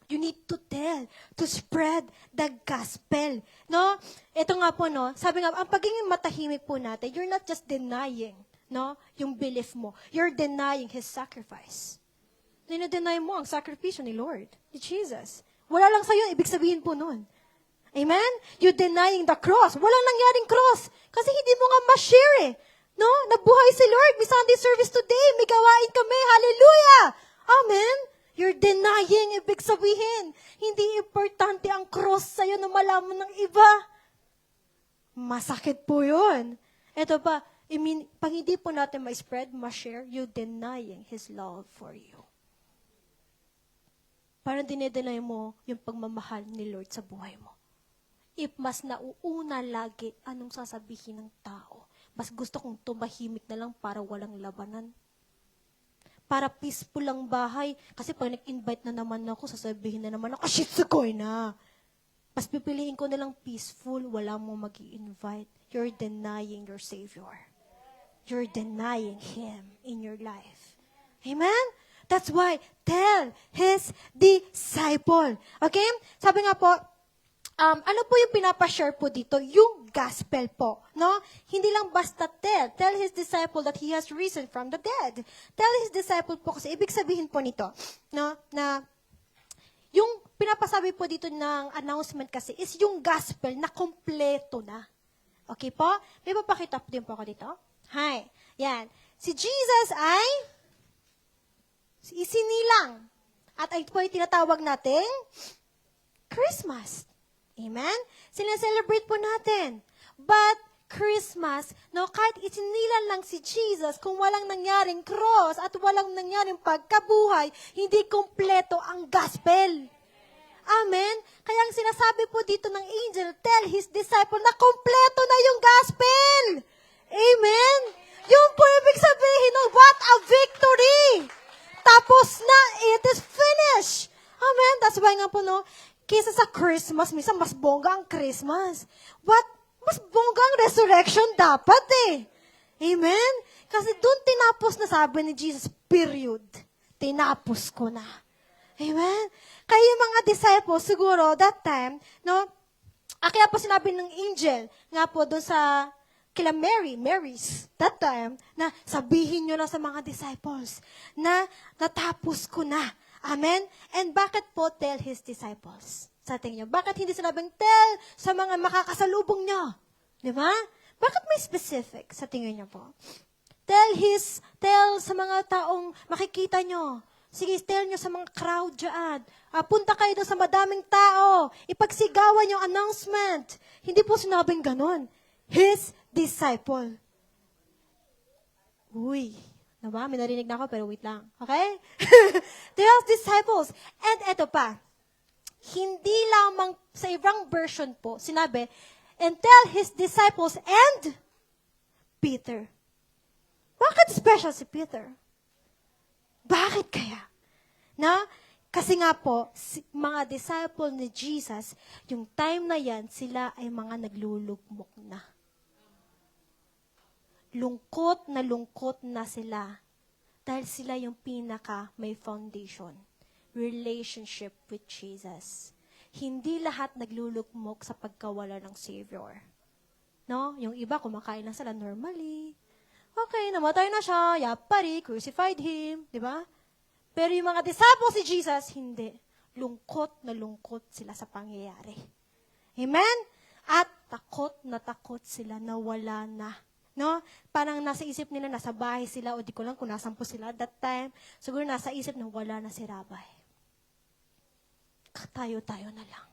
You need to tell, to spread the gospel. No? Ito nga po, no? Sabi nga, ang pagiging matahimik po natin, you're not just denying, no? Yung belief mo. You're denying His sacrifice. Dinadeny mo ang sakripisyo ni Lord, ni Jesus. Wala lang sa'yo, ibig sabihin po nun. Amen? You denying the cross. Walang nangyaring cross. Kasi hindi mo nga ma-share eh. No? Nabuhay si Lord. May Sunday service today. May gawain kami. Hallelujah! Amen? You're denying, ibig sabihin. Hindi importante ang cross sa'yo na malaman ng iba. Masakit po yun. Ito pa, pag hindi po natin ma-spread, ma-share, you denying His love for you. Parang dinedeny mo yung pagmamahal ni Lord sa buhay mo. If mas nauuna lagi anong sasabihin ng tao, mas gusto kong tumahimik na lang para walang labanan. Para peaceful lang bahay. Kasi pag nag-invite na naman ako, sasabihin na naman ako, shitsukoy na. Mas pipiliin ko na lang peaceful, wala mo mag-i-invite. You're denying your Savior. You're denying Him in your life. Amen? That's why, tell His disciple. Okay? Sabi nga po, ano po yung pinapashare po dito? Yung gospel po, no? Hindi lang basta tell His disciple that He has risen from the dead. Tell His disciple po kasi ibig sabihin po nito, no? Na yung pinapasabi po dito ng announcement kasi is yung gospel na kompleto na. Okay po? May papakita po din po ako dito. Hi. Yan. Si Jesus ay isinilang. At ito po yung tinatawag nating Christmas. Amen? Sineselebrate po natin. But Christmas, no, kahit isinilan lang si Jesus, kung walang nangyaring cross at walang nangyaring pagkabuhay, hindi kompleto ang gospel. Amen? Kaya ang sinasabi po dito ng angel, tell His disciple na kompleto na yung gospel. Amen? Yung po ibig sabihin, no, what a victory! Tapos na, it is finished. Amen? That's why nga po, no, kaysa sa Christmas, minsan mas bongga ang Christmas. But, mas bongga ang resurrection dapat eh. Amen? Kasi doon tinapos na sabi ni Jesus, period. Tinapos ko na. Amen? Kaya yung mga disciples, siguro, that time, no, kaya po sinabi ng angel, nga po doon sa kila Mary's, that time, na sabihin nyo na sa mga disciples, na natapos ko na. Amen? And bakit po tell His disciples? Sa tingin nyo, bakit hindi sinabing tell sa mga makakasalubong nyo? Di ba? Bakit may specific sa tingin nyo po? Tell sa mga taong makikita nyo. Sige, tell nyo sa mga crowd dyan. Punta kayo doon sa madaming tao. Ipagsigawan yung announcement. Hindi po sinabing ganon. His disciple. Uy. Diba? May narinig na ako, pero wait lang. Okay? 12 disciples. And eto pa, hindi lamang sa ibang version po, sinabi, and tell His disciples and Peter. Bakit special si Peter? Bakit kaya? Na? Kasi nga po, mga disciple ni Jesus, yung time na yan, sila ay mga naglulugmok na. Lungkot na sila dahil sila yung pinaka may foundation, relationship with Jesus. Hindi lahat naglulugmok sa pagkawala ng Savior. No? Yung iba, kumakain lang sila normally. Okay, namatay na siya, yapari, crucified Him, di ba? Pero yung mga disciples si Jesus, hindi. Lungkot sila sa pangyayari. Amen? At takot sila na wala na. No? Parang nasa isip nila, nasa bahay sila, o di ko lang kung nasan po sila that time. Siguro nasa isip na wala na si Rabbi. Tayo-tayo na lang.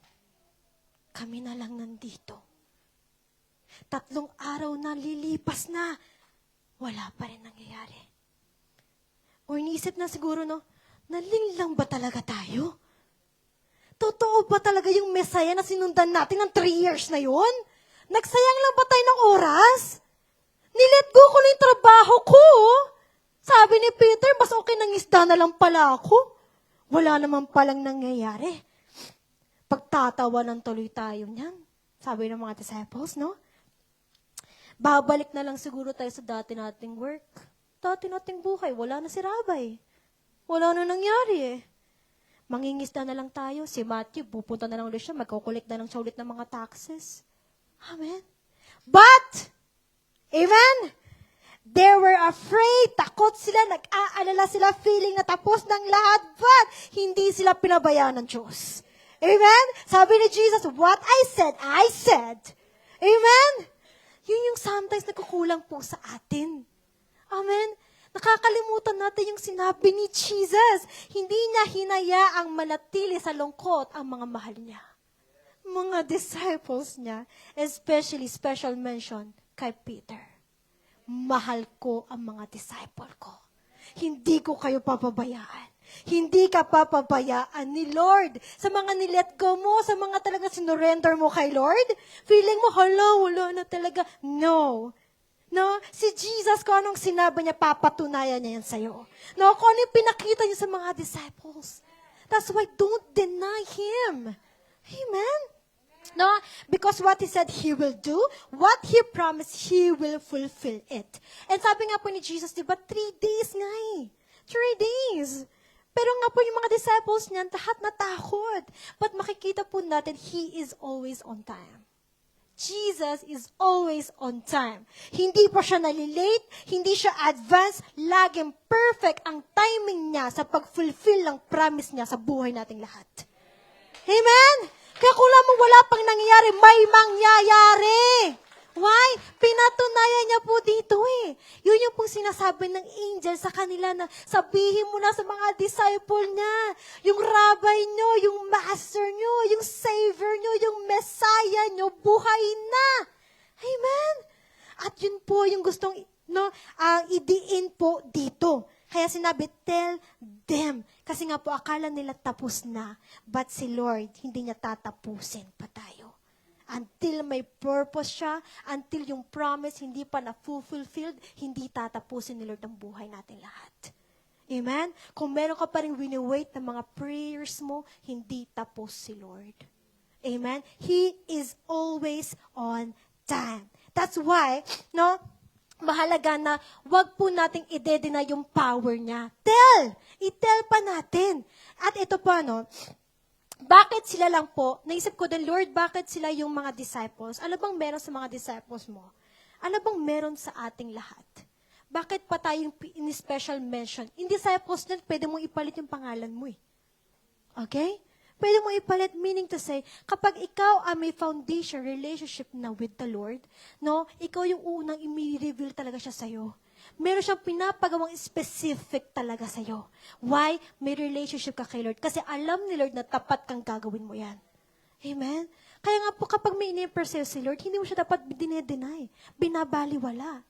Kami na lang nandito. 3 araw na lilipas na. Wala pa rin nangyayari. O iniisip na siguro, no, nalinlang ba talaga tayo? Totoo ba talaga yung Messiah na sinundan natin ng 3 years na yun? Nagsayang lang ba tayo ng oras? Nilet go ko na yung trabaho ko. Sabi ni Peter, mas okay nang isda na lang pala ako. Wala naman palang nangyayari. Pagtatawanan tuloy tayo niyan. Sabi ng mga disciples, no? Babalik na lang siguro tayo sa dati nating work. Dati nating buhay, wala na si Rabbi. Wala na nangyari eh. Mangingisda na lang tayo. Si Matthew, pupunta na lang ulit siya, magkukulik na lang siya ulit ng mga taxes. Amen? But, amen? They were afraid, takot sila, nag-aalala sila, feeling na tapos ng lahat, but hindi sila pinabayaan ng Diyos. Amen? Sabi ni Jesus, what I said. Amen? Yun yung sometimes nagkukulang po sa atin. Amen? Nakakalimutan natin yung sinabi ni Jesus. Hindi niya hinayaang manatili sa lungkot ang mga mahal niya. Mga disciples niya, especially special mention kay Peter. Mahal ko ang mga disciple ko. Hindi ko kayo papabayaan. Hindi ka papabayaan ni Lord. Sa mga nilet go mo, sa mga talaga sinurrender mo kay Lord, feeling mo, wala na talaga. No. No? Si Jesus, kung anong sinabi niya, papatunayan niya yan sa'yo. No? Kung ano yung pinakita niya sa mga disciples. That's why don't deny Him. Amen? No? Because what He said He will do, what He promised, He will fulfill it. And sabi nga po ni Jesus, di ba, 3 days nga eh. 3 days. Pero nga po yung mga disciples niyan, lahat natakot. But makikita po natin, He is always on time. Jesus is always on time. Hindi pa siya nalilate, hindi siya advanced, laging perfect ang timing niya sa pag-fulfill ng promise niya sa buhay nating lahat. Amen? Kaya kung lamang wala pang nangyayari, may mangyayari. Why? Pinatunayan niya po dito eh. Yun yung pong sinasabi ng angel sa kanila na sabihin mo na sa mga disciple niya, yung rabbi nyo, yung master nyo, yung savior nyo, yung messiah nyo, buhay na. Amen? At yun po yung gustong idiin po dito. Kaya sinabi, tell them. Kasi nga po, akala nila tapos na. But si Lord, hindi niya tatapusin pa tayo. Until may purpose siya, until yung promise hindi pa na-fulfilled, hindi tatapusin ni Lord ang buhay natin lahat. Amen? Kung meron ka pa rin wini-wait ng mga prayers mo, hindi tapos si Lord. Amen? He is always on time. That's why, mahalaga na wag po nating i-deny yung power niya. I-tell pa natin. At ito pa, bakit sila lang po, naisip ko din, Lord, bakit sila yung mga disciples? Ano bang meron sa mga disciples mo? Ano bang meron sa ating lahat? Bakit pa tayong in-special mention? In disciples din, pwede mong ipalit yung pangalan mo eh. Okay? Pwede mong ipalit, meaning to say, kapag ikaw may foundation, relationship na with the Lord, ikaw yung unang i-reveal talaga siya sa'yo. Meron siyang pinapagawang specific talaga sa'yo. Why? May relationship ka kay Lord. Kasi alam ni Lord na tapat kang gagawin mo yan. Amen? Kaya nga po kapag may in-impress sa'yo si Lord, hindi mo siya dapat dinedeny. Binabaliwala.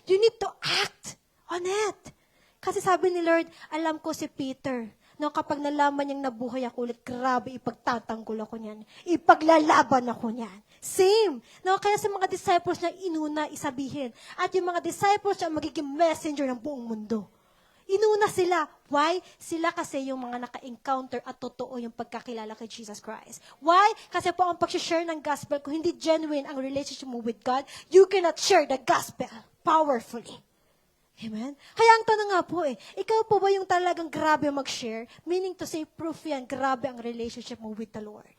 You need to act on it. Kasi sabi ni Lord, alam ko si Peter, kapag nalaman niyang nabuhay ako ulit, grabe, ipagtatanggol ako niyan. Ipaglalaban ako niyan. Same. Kaya sa mga disciples niya, inuna isabihin. At yung mga disciples niya, magiging messenger ng buong mundo. Inuna sila. Why? Sila kasi yung mga naka-encounter at totoo yung pagkakilala kay Jesus Christ. Why? Kasi po ang pag-share ng gospel, kung hindi genuine ang relationship mo with God, you cannot share the gospel powerfully. Amen? Kaya ang tanong nga po ikaw po ba yung talagang grabe mag-share? Meaning to say, proof yan, grabe ang relationship mo with the Lord.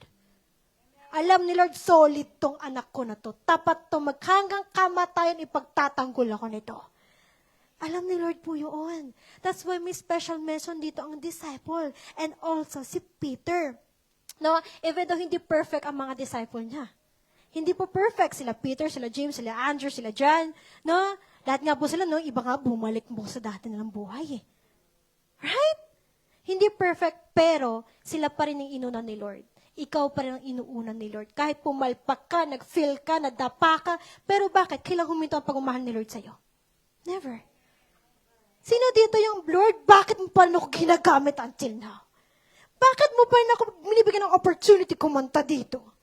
Alam ni Lord, solid tong anak ko na to. Tapat to, hanggang kamatayan ipagtatanggol ako nito. Alam ni Lord po yun. That's why may special mention dito ang disciple. And also si Peter. Even though hindi perfect ang mga disciple niya. Hindi po perfect. Sila Peter, sila James, sila Andrew, sila John. Lahat nga po sila, iba nga bumalik mo sa dati nilang buhay Right? Hindi perfect, pero sila pa rin ang inuna ni Lord. Ikaw pa rin ang inuuna ni Lord. Kahit pumalpak ka, nag-feel ka, nadapa ka, pero bakit? Kailang huminto ang pagmamahal ni Lord sa'yo? Never. Sino dito yung, Lord, bakit mo pa rin ako ginagamit until now? Bakit mo pa rin ako binibigyan ng opportunity kumanta dito?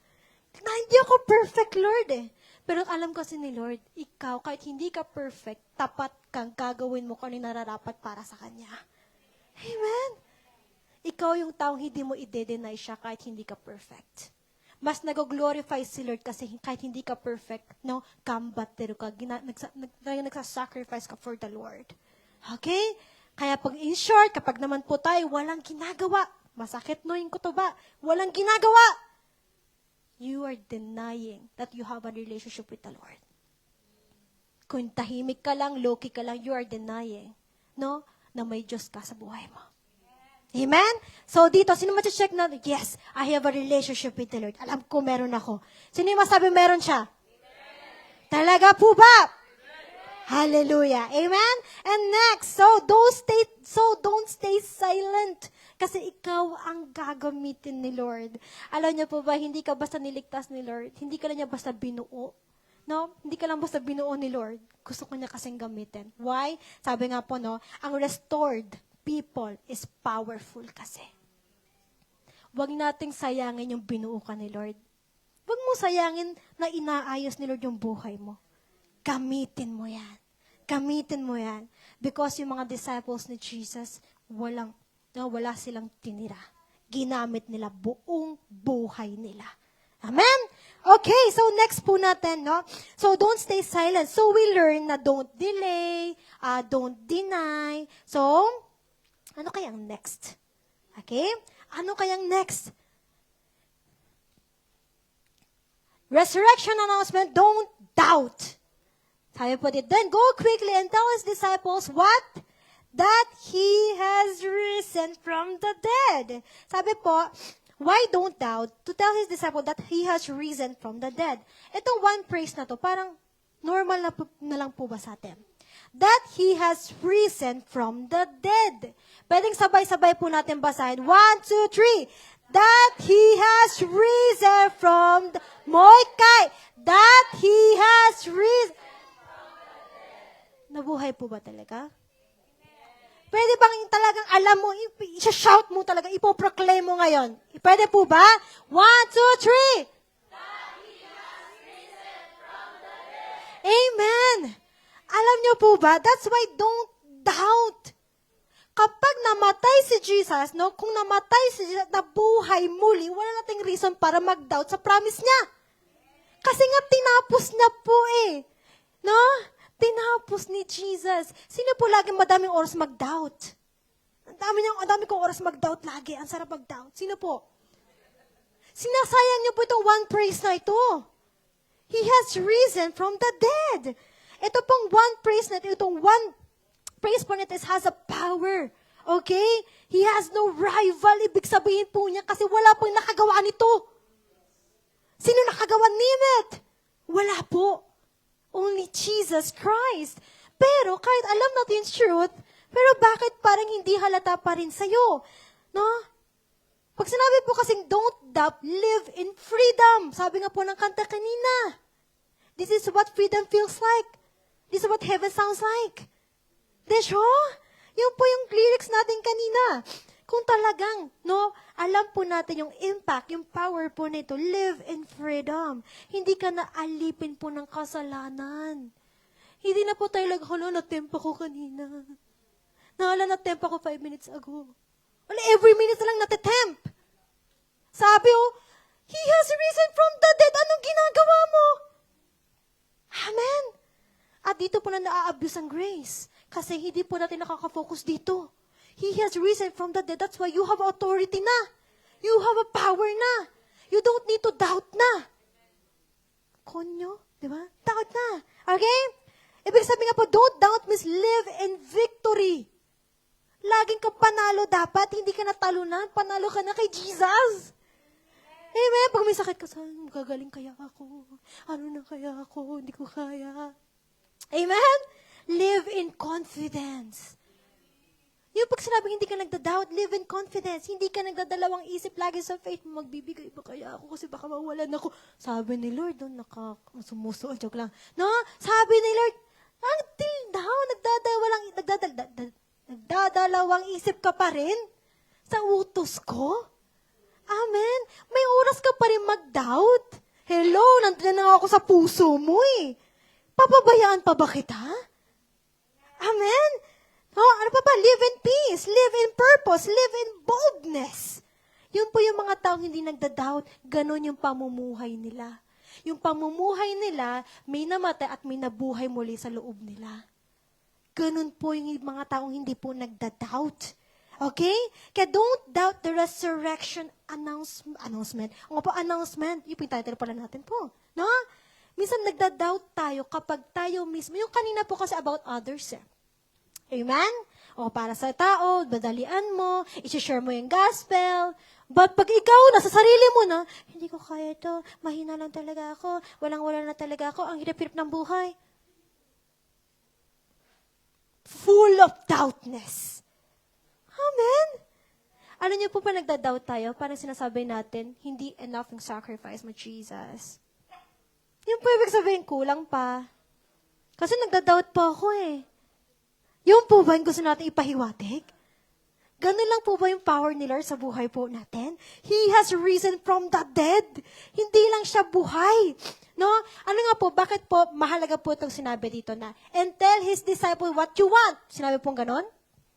Na hindi ako perfect, Lord Pero alam kasi ni Lord, ikaw, kahit hindi ka perfect, tapat kang gagawin mo kung ano nararapat para sa Kanya. Amen? Ikaw yung taong hindi mo i-deny siya kahit hindi ka perfect. Mas nag-glorify si Lord kasi kahit hindi ka perfect, kambatero ka, nagsasacrifice ka for the Lord. Okay? Kaya pag in short, kapag naman po tayo walang ginagawa, masakit no yung kutuba, walang ginagawa, you are denying that you have a relationship with the Lord. Kung tahimik ka lang, low-key ka lang, you are denying, no, na may Diyos ka sa buhay mo. Amen? So dito, sino check na, yes, I have a relationship with the Lord. Alam ko meron ako. Sino yung masabi meron siya? Amen. Talaga po ba? Amen. Hallelujah. Amen? And next, so don't stay silent. Kasi ikaw ang gagamitin ni Lord. Alam niyo po ba, hindi ka basta niligtas ni Lord. Hindi ka lang niya basta binuo. No? Hindi ka lang basta binuo ni Lord. Gusto ko niya kasing gamitin. Why? Sabi nga po, no, ang restored people is powerful kasi. Huwag nating sayangin yung binuo ka ni Lord. Huwag mo sayangin na inaayos ni Lord yung buhay mo. Gamitin mo yan. Gamitin mo yan. Because yung mga disciples ni Jesus, wala silang tinira. Ginamit nila buong buhay nila. Amen? Okay, so next po natin, no? So don't stay silent. So we learn na don't delay, don't deny. So, ano kayang next? Okay? Ano kayang next? Resurrection announcement, don't doubt. Sabi po dito, then go quickly and tell his disciples what? That he has risen from the dead. Sabi po, why don't doubt? To tell his disciples that he has risen from the dead. Itong one praise na to, parang normal na lang po ba sa atin? That he has risen from the dead. Pwedeng sabay-sabay po natin basahin. 1, 2, 3. That he has risen from the... Moikay! That he has risen from the dead. Nabuhay po ba talaga? Pwede bang talagang alam mo, i-shout mo talaga, ipoproclaim mo ngayon? Pwede po ba? 1, 2, 3. That he has risen from the dead. Amen! Alam niyo po ba? That's why don't doubt. Kapag namatay si Jesus, no? Kung namatay si Jesus, nabuhay muli, wala nating reason para mag-doubt sa promise niya. Kasi nga tinapos niya po eh. No? Tinapos ni Jesus. Sino po lagi madaming oras mag-doubt? Ang dami kong oras mag-doubt lagi. Ang sarap mag-doubt. Sino po? Sinasayang niyo po itong one praise na ito. He has risen from the dead. Ito pong one praise na ito, itong one praise po nito has a power. Okay? He has no rival. Ibig sabihin po niya kasi wala pong nakagawa nito. Sino nakagawa nito? Wala po. Only Jesus Christ. Pero kahit alam natin yung truth, pero bakit parang hindi halata pa rin sa'yo? No? Pag sinabi po kasing don't doubt, live in freedom. Sabi nga po ng kanta kanina. This is what freedom feels like. This is what heaven sounds like. Desyo? Yun po yung lyrics natin kanina. Kung talagang, no, alam po natin yung impact, yung power po nito, live in freedom. Hindi ka na alipin po ng kasalanan. Hindi na po tayo na-tempo ko kanina. Na-tempo ko 5 minutes ago. Wala, every minute na lang natitemp. Sabi He has risen from the dead. Anong ginagawa mo? Amen. At dito po na na-abuse ang grace. Kasi hindi po natin nakaka-focus dito. He has risen from the dead. That's why you have authority na. You have a power na. You don't need to doubt na. Konyo, di ba? Doubt na. Okay? Ibig sabihin nga po, don't doubt means live in victory. Laging kang panalo dapat, hindi ka natalunan, panalo ka na kay Jesus. Amen? Pag may sakit ka, magagaling kaya ako? Ano na kaya ako? Hindi ko kaya. Amen? Live in confidence. Yung pag sinabing hindi ka nagda-doubt, live in confidence. Hindi ka nagdadalawang isip lagi sa faith. Magbibigay ba kaya ako kasi baka mawalan ako. Sabi ni Lord, sumusuon, joke lang. No? Sabi ni Lord, until now, nagdadalawang isip ka pa rin sa utos ko. Amen? May oras ka pa rin mag-doubt. Hello, nandun na ako sa puso mo eh. Papabayaan pa ba kita? Amen? Oh, ano pa ba? Live in peace, live in purpose, live in boldness. Yun po yung mga taong hindi nagda-doubt, ganun yung pamumuhay nila. Yung pamumuhay nila, may namatay at may nabuhay muli sa loob nila. Ganun po yung mga taong hindi po nagda-doubt. Okay? Kaya don't doubt the resurrection announcement. Ang po, announcement, yung title pala natin po. No? Minsan nagda-doubt tayo kapag tayo mismo, yung kanina po kasi about others. Amen? O para sa tao, badalian mo, isi-share mo yung gospel. But pag ikaw, nasa sarili mo na, hindi ko kaya ito, mahina lang talaga ako, walang-wala na talaga ako, ang hirap-hirap ng buhay. Full of doubtness. Amen? Ano niyo po pa nagda-doubt tayo? Parang sinasabi natin, hindi enough yung sacrifice mo, Jesus. Yung po ibig sabihin, kulang pa. Kasi nagda-doubt pa ako eh. Yung po ba yung gusto natin ipahiwatig? Ganun lang po ba yung power ni Lord sa buhay po natin? He has risen from the dead. Hindi lang siya buhay. No? Ano nga po, bakit po mahalaga po itong sinabi dito na, and tell his disciple what you want. Sinabi pong ganun?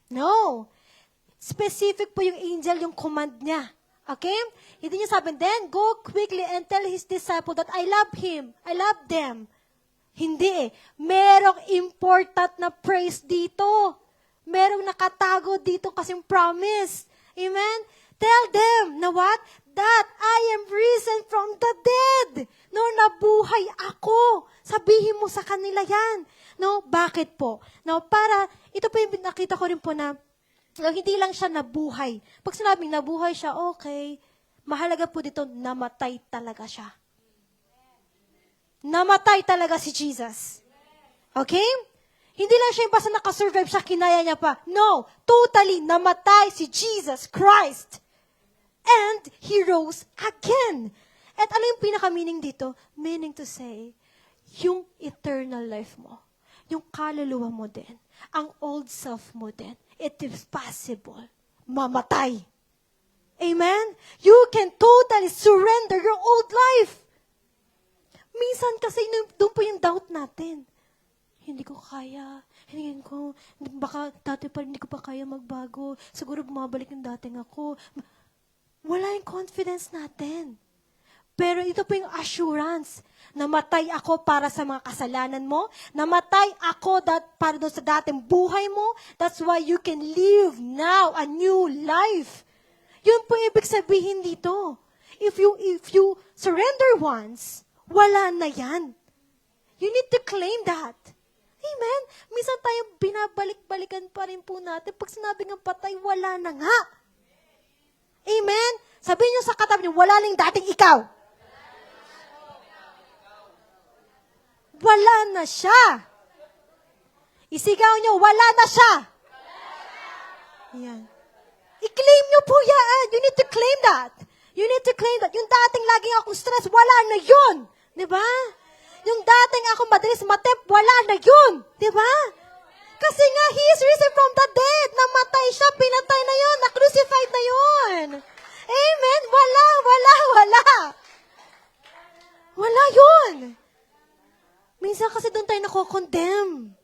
No. Specific po yung angel, yung command niya. Okay? Hindi niya sabi, then go quickly and tell his disciple that I love him. I love them. Hindi eh. Merong important na praise dito. Merong nakatago dito kasing promise. Amen? Tell them na what? That I am risen from the dead. No, nabuhay ako. Sabihin mo sa kanila yan. No, bakit po? No, para, ito po yung nakita ko rin po na, no, hindi lang siya nabuhay. Pag sinabing nabuhay siya, okay. Mahalaga po dito, namatay talaga siya. Namatay talaga si Jesus. Okay? Hindi lang siya yung basta nakasurvive siya, kinaya niya pa. No, totally namatay si Jesus Christ. And He rose again. At ano yung pinaka-meaning dito? Meaning to say, yung eternal life mo, yung kaluluwa mo din, ang old self mo din, it is possible mamatay. Amen? You can totally surrender your old life. Minsan kasi doon po yung doubt natin. Hindi ko kaya. Hindi ko, baka dati pa hindi ko pa kaya magbago. Siguro bumabalik yung dating ako. Wala yung confidence natin. Pero ito po yung assurance. Namatay ako para sa mga kasalanan mo. Namatay ako para doon sa dating buhay mo. That's why you can live now a new life. Yun po ibig sabihin dito. If you surrender once, wala na yan. You need to claim that. Amen? Minsan tayo binabalik-balikan pa rin po natin. Pag sinabi ng patay, wala na nga. Amen? Sabihin nyo sa katabi nyo, wala nang dating ikaw. Wala na siya. Isigaw nyo, wala na siya. Yan. I-claim nyo po yan. You need to claim that. You need to claim that. Yung dating laging akong stress, wala na yun. Diba? Yung dating ako madalis matep, wala na yun. Diba? Kasi nga, He is risen from the dead. Namatay siya, pinatay na yun, na-crucified na yun. Amen? Wala. Wala yun. Minsan kasi doon tayo nako-condemn.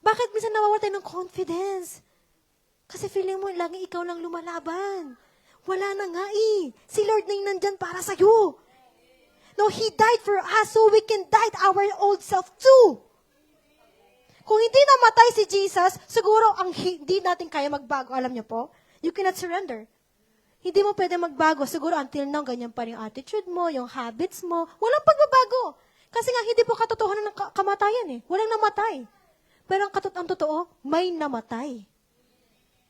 Bakit minsan nawawala tayo ng confidence? Kasi feeling mo, lagi ikaw lang lumalaban. Wala na nga eh. Si Lord na yung nandyan para sa'yo. No, He died for us so we can die our old self too. Kung hindi namatay si Jesus, siguro hindi natin kaya magbago. Alam niyo po? You cannot surrender. Hindi mo pwede magbago. Siguro until now, ganyan pa rin yung attitude mo, yung habits mo. Walang pagbabago. Kasi nga, hindi po katotohanan ng kamatayan eh. Walang namatay. Pero ang totoo, may namatay.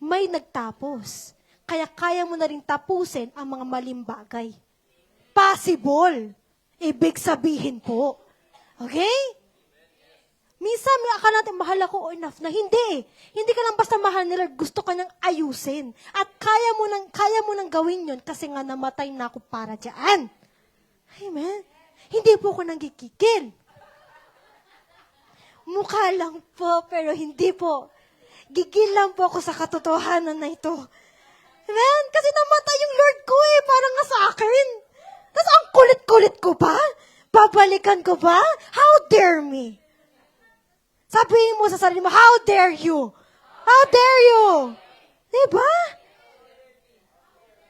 May nagtapos. Kaya kaya mo na rin tapusin ang mga maling bagay. Possible. Ibig sabihin po. Okay? Minsan, may akala natin, mahal ako o enough na. Hindi. Hindi ka lang basta mahal nila, gusto ka nang ayusin. At kaya mo nang gawin yun kasi nga namatay na ako para dyan. Amen? Hindi po ako nanggigigil. Mukha lang po, pero hindi po. Gigil lang po ako sa katotohanan na ito. Amen? Kasi namatay yung Lord ko eh, parang nga sa akin. Tapos ang kulit-kulit ko pa? Babalikan ko pa? How dare me? Sabihin mo sa sarili mo, how dare you? How dare you? Diba?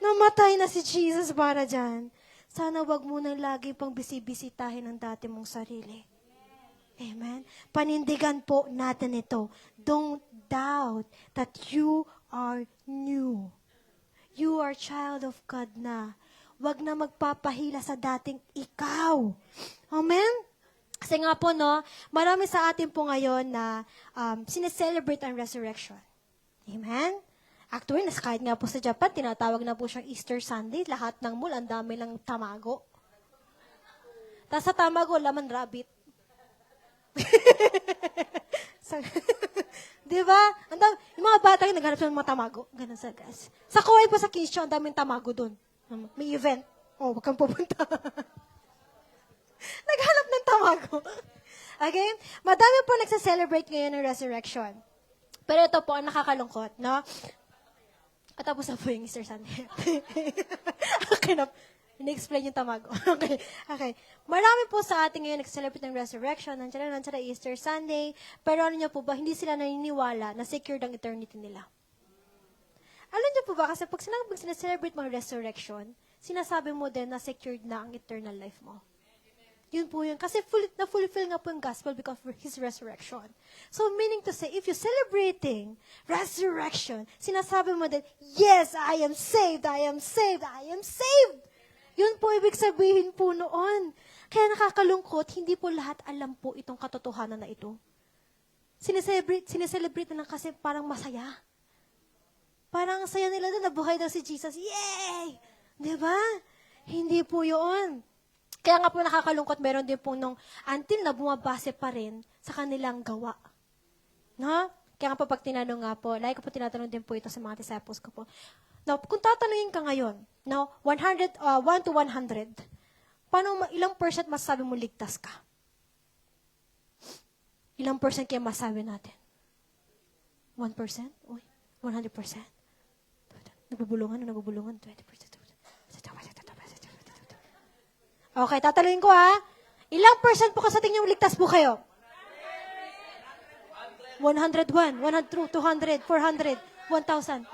Namatay na si Jesus para dyan. Sana wag mo nang lagi pang bisibisitahin ang dati mong sarili. Amen? Panindigan po natin ito. Don't doubt that you are new. You are child of God na. Huwag na magpapahila sa dating ikaw. Amen? Kasi nga po, no, marami sa atin po ngayon na sineselebrate ang resurrection. Amen? Actually, kahit nga po sa Japan, tinatawag na po siyang Easter Sunday. Lahat ng mall, ang dami lang tamago. Tapos sa tamago, laman rabbit. Di ba? Yung mga bata yung naghanap ng mga tamago. Ganun sa gas. Sa Kauai po sa Kinsho, ang daming tamago doon. May event. Oh, wag kang pupunta. Naghanap ng tamago. Okay? Madami po nagsa-celebrate ngayon ng resurrection. Pero ito po, ang nakakalungkot, no? At tapos na po yung Easter Sunday. Okay na. Ini-explain yung tamago. Okay. Marami po sa ating ngayon nag-celebrate ng resurrection, nandiyan Easter Sunday, pero ano niyo po ba, hindi sila naniniwala na secured ang eternity nila. Alam niyo po ba, kasi pag sinaselebrate mo ang resurrection, sinasabi mo din na secured na ang eternal life mo. Yun po yun. Kasi na-fulfill nga po yung gospel because of His resurrection. So, meaning to say, if you're celebrating resurrection, sinasabi mo din, yes, I am saved, I am saved, I am saved. Yun po ibig sabihin po noon. Kaya nakakalungkot, hindi po lahat alam po itong katotohanan na ito. Sineselebrate na lang kasi parang masaya. Parang saya nila doon, nabuhay daw si Jesus. Yay! Diba? Hindi po yun. Kaya nga po nakakalungkot, meron din po nung until na bumabase pa rin sa kanilang gawa. No? Kaya nga po pag tinanong nga po, like ko po tinatanong din po ito sa mga disciples ko po. Now, kung tatanungin ka ngayon, now, 1 to 100, ilang percent masasabi mo ligtas ka? Ilang percent kaya masasabi natin? 1%? Uy, 100%? Nabubulungan, 20%. Okay, tatanungin ko ha. Ilang percent po kasi tingin yung ligtas po kayo? 101, 100, 200, 400, 1,000.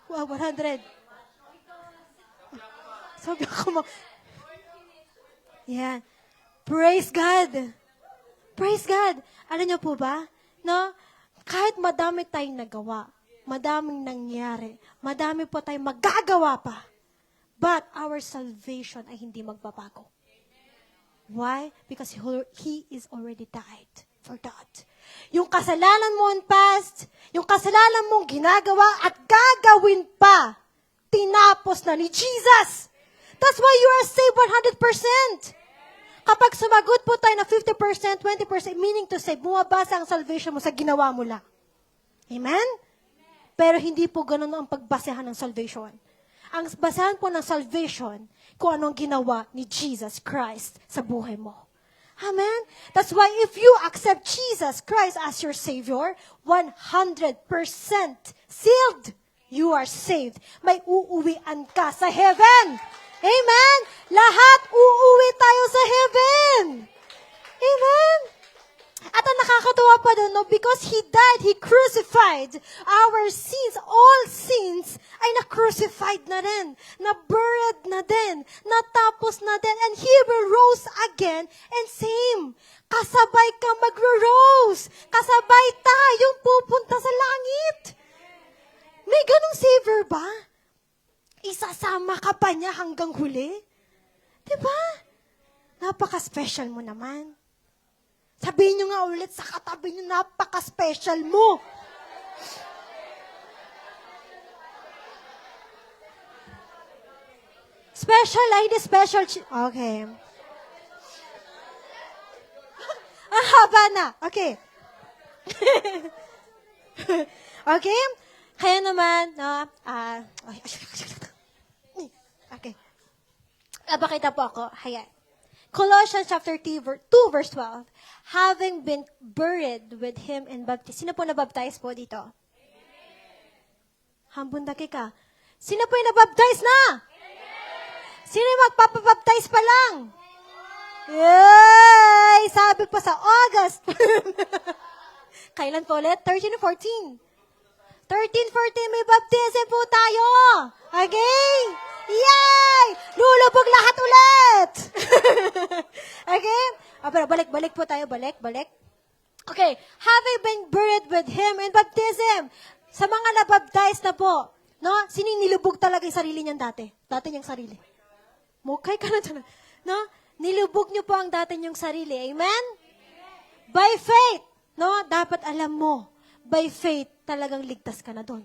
Wow, 100. Sabi ako Yan. Praise God. Praise God. Alam niyo po ba? No? Kahit madami tayong nagawa, madaming nangyari, madami po tayong magagawa pa, but our salvation ay hindi magbabago. Why? Because He is already died for that. Yung kasalanan mo in past, yung kasalanan mong ginagawa at gagawin pa, tinapos na ni Jesus. That's why you are saved 100%. Kapag sumagot po tayo na 50%, 20%, meaning to say, bumabasa ang salvation mo sa ginawa mo lang. Amen? Pero hindi po ganun ang pagbasehan ng salvation. Ang basehan po ng salvation, kung anong ginawa ni Jesus Christ sa buhay mo. Amen? That's why if you accept Jesus Christ as your Savior, 100% sealed, you are saved. May uuwian ka sa heaven. Amen? Lahat uuwi tayo sa heaven. Amen? At ang nakakatuwa pa doon, no? Because He died, He crucified our sins, all sins ay na-crucified na rin, na-buried na din, natapos na din, and He will rose again, and same, kasabay ka magro-rose, kasabay tayong pupunta sa langit. May ganong Savior ba? Isasama ka pa niya hanggang huli? Diba? Napaka-special mo naman. Sabihin nyo nga ulit sa katabi nyo, napaka-special mo. Special, hindi special. Okay. Ang haba na. Okay. Okay? Kaya naman, no, okay. Pakita po ako. Hayan. Colossians chapter 2, verse 12. Having been buried with Him in baptism. Sino po nabaptize po dito? Hambundaki ka. Sino po yung nabaptize na? Sino yung magpapabaptize pa lang? Yay! Sabi pa sa August. Kailan po ulit? 13 and 14. 13, 14, may baptism po tayo. Okay? Yay! Lulubog lahat ulit! Okay? Pero balik po tayo. Balik. Okay. Having been buried with Him in baptism. Sa mga nabaptize na po, no? Sino yung nilubog talaga yung sarili niyan dati? Dati niyang sarili. Mukay ka na dyan. No? Nilubog niyo po ang dati niyong sarili. Amen? By faith. No? Dapat alam mo, by faith, talagang ligtas ka na doon.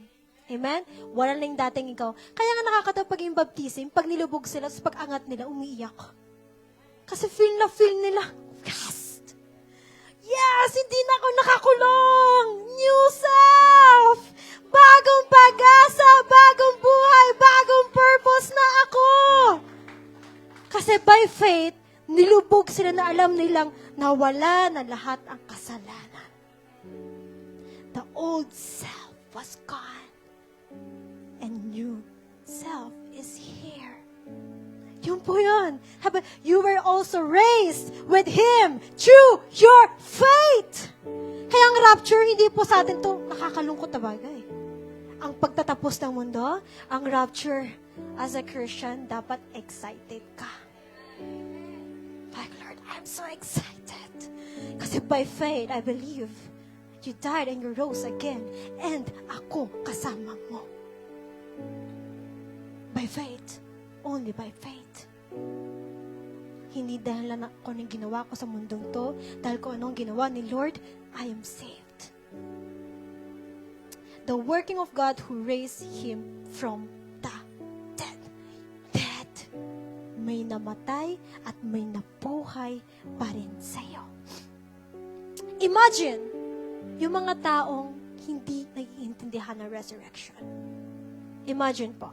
Amen? Wala na yung dating ikaw. Kaya nga nakakatawa pag yung baptism, pag nilubog sila, tapos pag angat nila, umiiyak. Kasi feel nila, yes! Yes! Hindi na ako nakakulong! New self! Bagong pag-asa, bagong buhay, bagong purpose na ako! Kasi by faith, nilubog sila na alam nilang nawala na lahat ang kasalanan. The old self was gone. And new self is here. Yun po yun. You were also raised with Him through your faith. Kaya ang rapture, hindi po sa atin to nakakalungkot na bagay. Ang pagtatapos ng mundo, ang rapture, as a Christian, dapat excited ka. Like, Lord, I'm so excited. Kasi by faith, I believe, you died and you rose again. And ako kasama mo. By faith. Only by faith. Hindi dahil lang ako anong ginawa ko sa mundong to, dahil ko anong ginawa ni Lord, I am saved. The working of God who raised Him from the dead. Dead. May namatay at may nabuhay pa rin sa'yo. Imagine, yung mga taong hindi naiintindihan ng resurrection. Imagine po.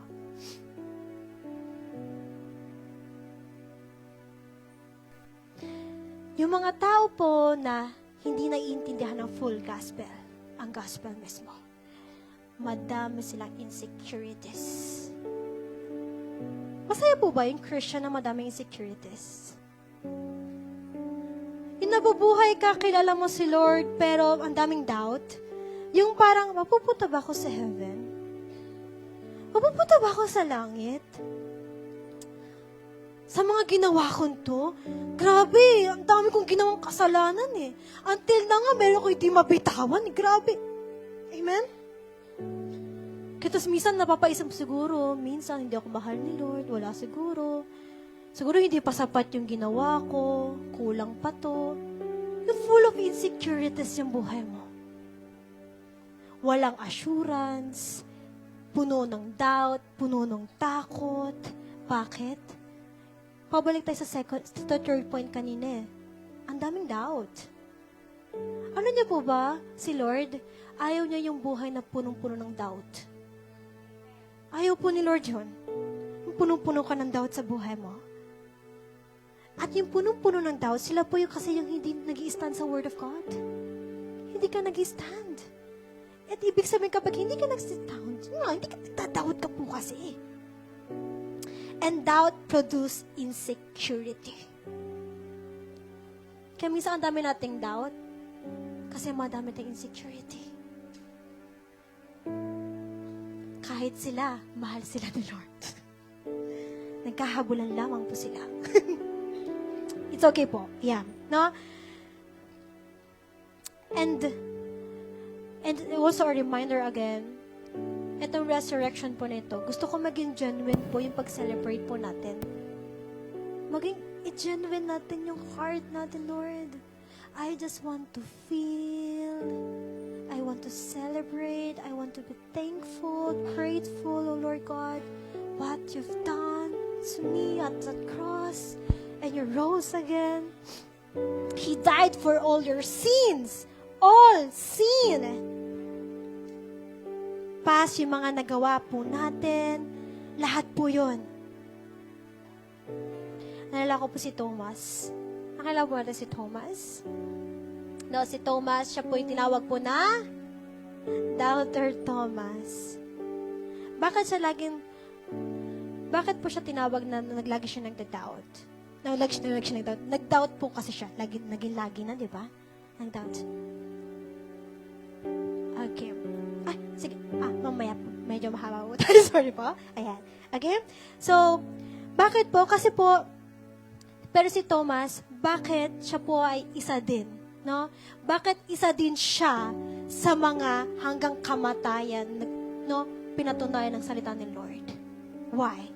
Yung mga tao po na hindi naiintindihan ng full gospel, ang gospel mismo, madami silang insecurities. Masaya po ba yung Christian na madaming insecurities? Yung nabubuhay ka, kilala mo si Lord, pero ang daming doubt. Yung parang, mapupunta ba ako sa heaven? Mapupunta ba ako sa langit? Sa mga ginawa ko to, grabe, ang dami kong ginawang kasalanan eh. Until na nga, meron ko hindi mabitawan eh. Grabe. Amen? Kaya minsan napapaisip siguro, minsan hindi ako mahal ni Lord, wala siguro. Siguro hindi pa sapat yung ginawa ko, kulang pa to. You're full of insecurities yung buhay mo. Walang assurance, puno ng doubt, puno ng takot. Bakit? Pabalik tayo sa third point kanina eh. Ang daming doubt. Ano niya po ba, si Lord, ayaw niya yung buhay na punong-puno ng doubt. Ayaw po ni Lord yun. Yung punong-puno ka ng doubt sa buhay mo. At yung punong-puno ng doubt, sila po yung kasi yung hindi nag-i-stand sa Word of God. Hindi ka nag-i-stand. At ibig sabihin kapag hindi ka nag-stand, hindi ka nagda-doubt ka po kasi. And doubt produce insecurity. Kaya minsan ang dami nating doubt kasi madami tayong insecurity. Kahit sila, mahal sila ni Lord. Nagkahabulan lamang po sila. It's okay po. Yeah. No? And also a reminder again, itong resurrection po nito, gusto ko maging genuine po yung pag-celebrate po natin. Maging i-genuine natin yung heart natin, Lord. I just want to feel, I want to celebrate, I want to be thankful, grateful, oh Lord God, what you've done to me at the cross, and you rose again. He died for all your sins. All sin. Past yung mga nagawa po natin, lahat po yun. Nalala ko po si Thomas. Nakilala po natin si Thomas? No, si Thomas, siya po yung tinawag po na Doubter Thomas. Bakit po siya tinawag na naglagi siya nagda-doubt? Nag-doubt po kasi siya. Naging-lagi na, di ba? Nag-doubt. Okay. Sige. Mamaya po. Medyo mahaba po tayo. Sorry po. Ayan. Okay? So, bakit po? Kasi po, pero si Thomas, bakit siya po ay isa din? No? Bakit isa din siya sa mga hanggang kamatayan, no, pinatunayan ng salita ni Lord. Why?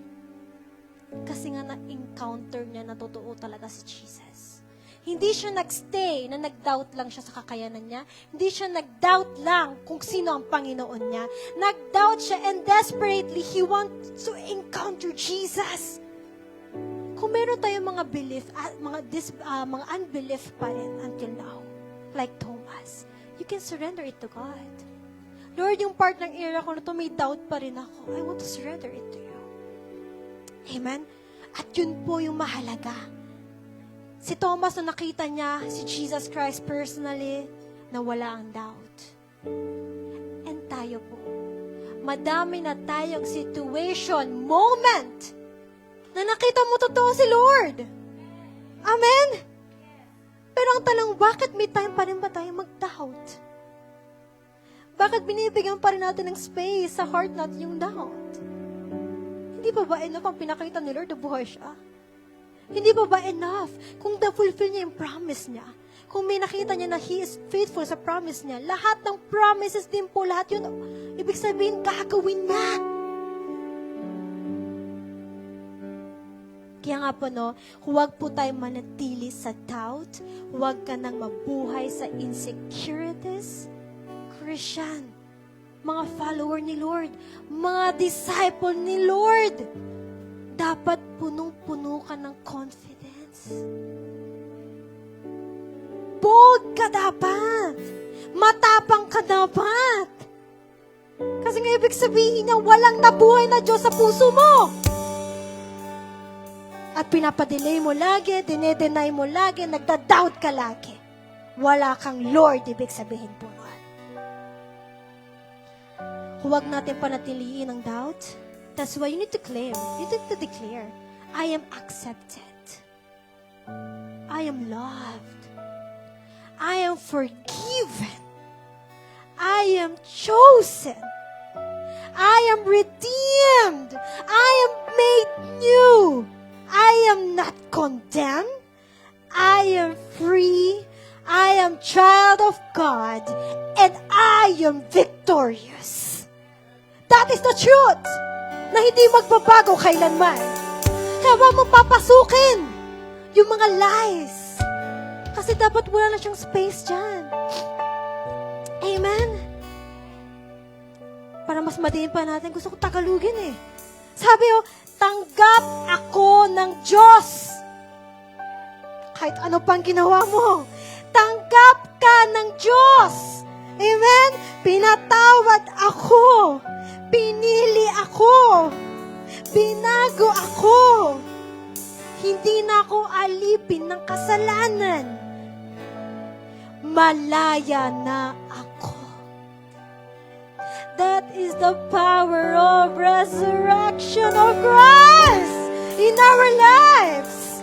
Kasi nga na-encounter niya na totoo talaga si Jesus. Hindi siya nagstay na nag-doubt lang siya sa kakayanan niya. Hindi siya nag-doubt lang kung sino ang Panginoon niya. Nag-doubt siya and desperately he wants to encounter Jesus. Kung meron tayong mga belief, mga unbelief pa rin until now, like Thomas, you can surrender it to God. Lord, yung part ng era ko na to, may doubt pa rin ako. I want to surrender it to you. Amen? At yun po yung mahalaga. Si Thomas, na nakita niya si Jesus Christ personally, na wala ang doubt. And tayo po, madami na tayong situation, moment, na nakita mo totoo si Lord. Amen? Pero ang tanong, bakit may time pa rin ba tayo mag-doubt? Bakit binibigyan pa rin natin ng space sa heart natin yung doubt? Hindi pa ba enough ang pinakita ni Lord na buhay siya? Hindi pa ba enough kung na-fulfill niya yung promise niya? Kung may nakita niya na He is faithful sa promise niya, lahat ng promises din po, lahat yun, ibig sabihin, gagawin niya. Kaya nga po, no, huwag po tayo manatili sa doubt, huwag ka nang mabuhay sa insecurities. Christian, mga follower ni Lord, mga disciple ni Lord, dapat punong-puno ka ng confidence. Bold ka dapat. Matapang ka dapat. Kasi nga ibig sabihin niya, walang nabuhay na Diyos sa puso mo. At pinapadelay mo lagi, dinedenay mo lagi, nagda-doubt ka lagi. Wala kang Lord, ibig sabihin po nun. Huwag natin panatiliin ang doubt. That's why you need to claim. You need to declare, I am accepted. I am loved. I am forgiven. I am chosen. I am redeemed. I am made new. I am not condemned. I am free. I am child of God. And I am victorious. That is the truth. Na hindi magbabago kailanman. Kaya huwag mo papasukin yung mga lies. Kasi dapat wala na siyang space dyan. Amen? Para mas madiin pa natin, gusto ko tagalugin eh. Sabi tanggap ako ng Diyos. Kahit ano pang ginawa mo, tanggap ka ng Diyos. Amen? Pinatawad ako. Pinili ako. Binago ako. Hindi na ako alipin ng kasalanan. Malaya na ako. That is the power of resurrection of Christ in our lives.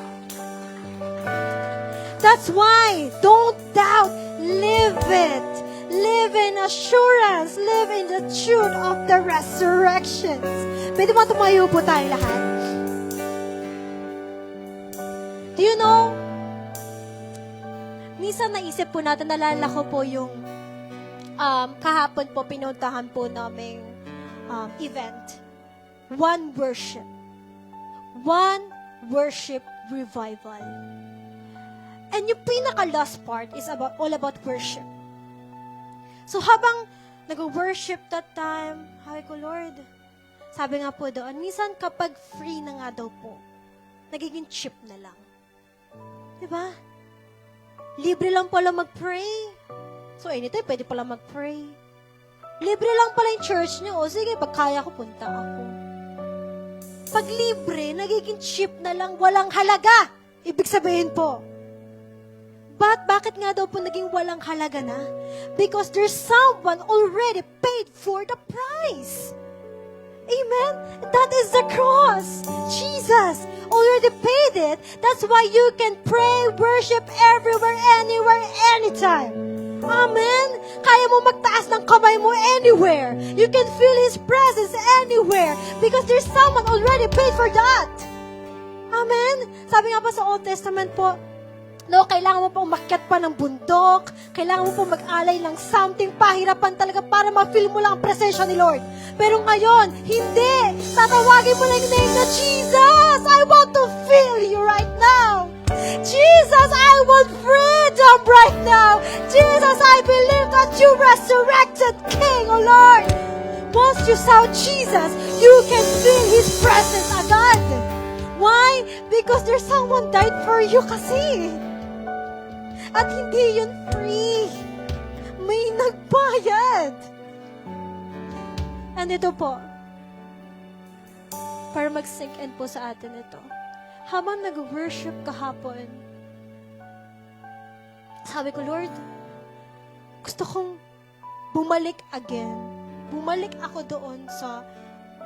That's why, don't doubt, live it. Live in assurance. Live in the truth of the resurrections. Pwede ba tumayo po tayo lahat? Do you know, minsan naisip po natin, nalala ko po yung kahapon po, pinuntahan po naming event. One worship. One worship revival. And yung pinaka-last part is all about worship. So habang nag-worship that time, sabi ko, Lord, sabi nga po doon, minsan kapag free na nga daw po, nagiging cheap na lang. Diba? Libre lang pala mag-pray. So anytime, pwede pala mag-pray. Libre lang pala yung church niyo. O sige, pag kaya ko, punta ako. Pag libre, nagiging cheap na lang, walang halaga. Ibig sabihin po, bakit nga daw po naging walang halaga na? Because there's someone already paid for the price. Amen? That is the cross. Jesus already paid it. That's why you can pray, worship everywhere, anywhere, anytime. Amen? Kaya mo magtaas ng kamay mo anywhere. You can feel His presence anywhere. Because there's someone already paid for that. Amen? Sabi nga po sa Old Testament po, No, kailangan mo pa umakyat pa ng bundok. Kailangan mo pa mag-alay ng something. Pahirapan talaga para ma-feel mo lang ang presensya ni Lord. Pero ngayon, hindi. Tatawagin mo lang yung name na Jesus. I want to feel you right now. Jesus, I want freedom right now. Jesus, I believe that you resurrected King, oh Lord. Once you saw Jesus, you can feel His presence agad. Why? Because there's someone died for you kasi. At hindi yun free. May nagbayad. And ito po, para mag-sink in po sa atin ito. Habang nag-worship kahapon, sabi ko, Lord, gusto kong bumalik again. Bumalik ako doon sa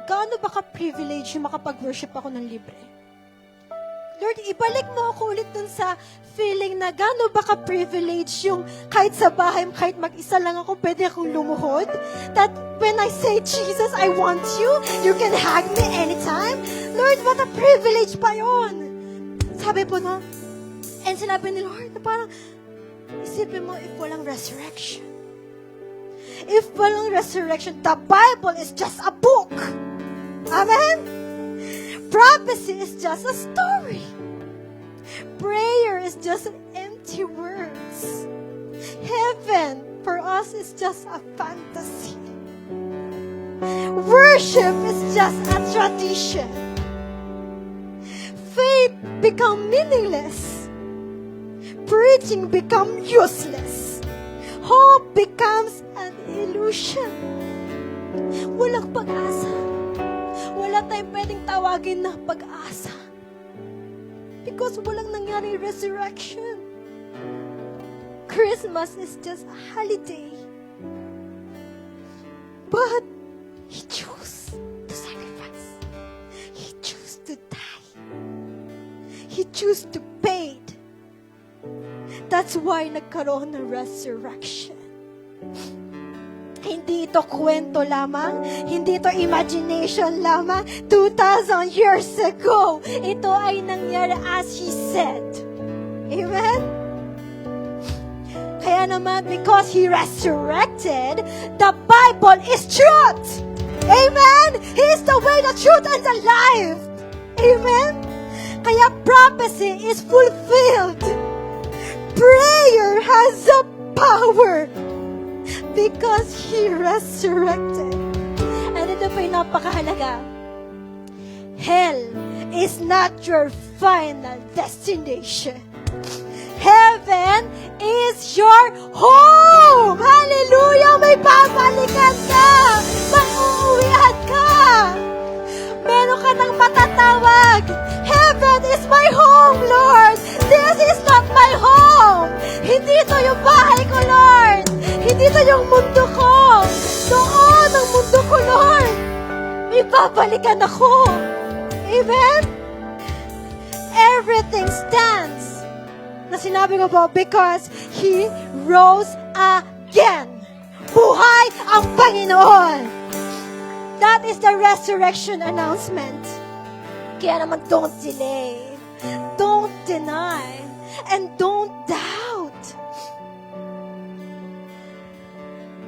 gaano ba ka-privilege yung makapag-worship ako ng libre. Lord, ibalik mo ako ulit dun sa feeling na gaano ba ka-privilege yung kahit sa bahay, kahit mag-isa lang ako, pwede akong lumuhod. That when I say, Jesus, I want you, you can hug me anytime. Lord, what a privilege pa yun. Sabi po no, and sinabi ni Lord, na parang, isipin mo if walang resurrection. If walang resurrection, the Bible is just a book. Amen? Prophecy is just a story. Prayer is just an empty words. Heaven for us is just a fantasy. Worship is just a tradition. Faith become meaningless. Preaching become useless. Hope becomes an illusion. Walang pag-asa. Wala tayong pwedeng tawagin na pag-asa. Because walang nangyari resurrection. Christmas is just a holiday. But He chose to sacrifice. He chose to die. He chose to pay. That's why nagkaroon ng resurrection. Hindi ito kwento lamang. Hindi ito imagination lamang. 2,000 years ago, ito ay nangyari as He said. Amen? Kaya naman, because He resurrected, the Bible is truth. Amen? He is the way, the truth, and the life. Amen? Kaya prophecy is fulfilled. Prayer has a power. Because He resurrected. And ito po yung napakahalaga. Hell is not your final destination. Heaven is your home. Hallelujah! May babalikan ka. May uuwihan ka. Meron ka ng matatawag. Heaven is my home, Lord. This is not my home. Hindi ito yung bahay ko, Lord. Hindi ito yung mundo ko. Doon ang mundo ko, Lord. May babalikan ako. Amen? Everything stands. Na sinabi ko po, because He rose again. Buhay ang Panginoon. That is the resurrection announcement. Kaya naman, don't delay. Don't deny. And don't doubt.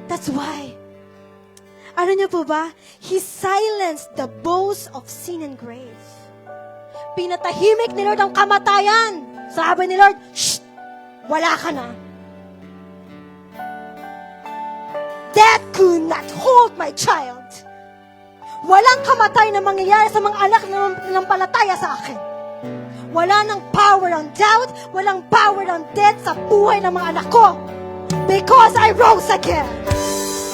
That's why. Ano niyo po ba? He silenced the boast of sin and grave. Pinatahimik ni Lord ang kamatayan. Sabi ni Lord, shh! Wala ka na. Death could not hold my child. Walang kamatay na mangyayari sa mga anak ng palataya sa akin. Wala nang power ng doubt, walang power ng death sa buhay ng mga anak ko. Because I rose again.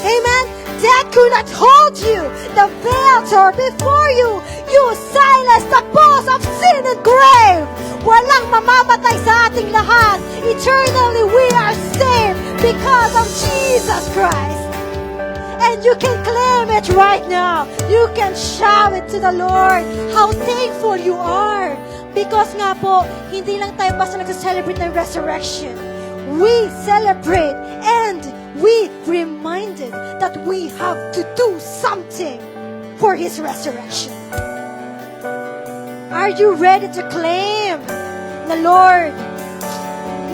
Amen? Death could not hold you. The veil tore before you. You silenced the boast of sin and grave. Walang mamamatay sa ating lahat. Eternally we are saved because of Jesus Christ. And you can claim it right now. You can shout it to the Lord. How thankful you are. Because nga po, hindi lang tayo basta nag-celebrate ng resurrection. We celebrate and we reminded that we have to do something for His resurrection. Are you ready to claim the Lord?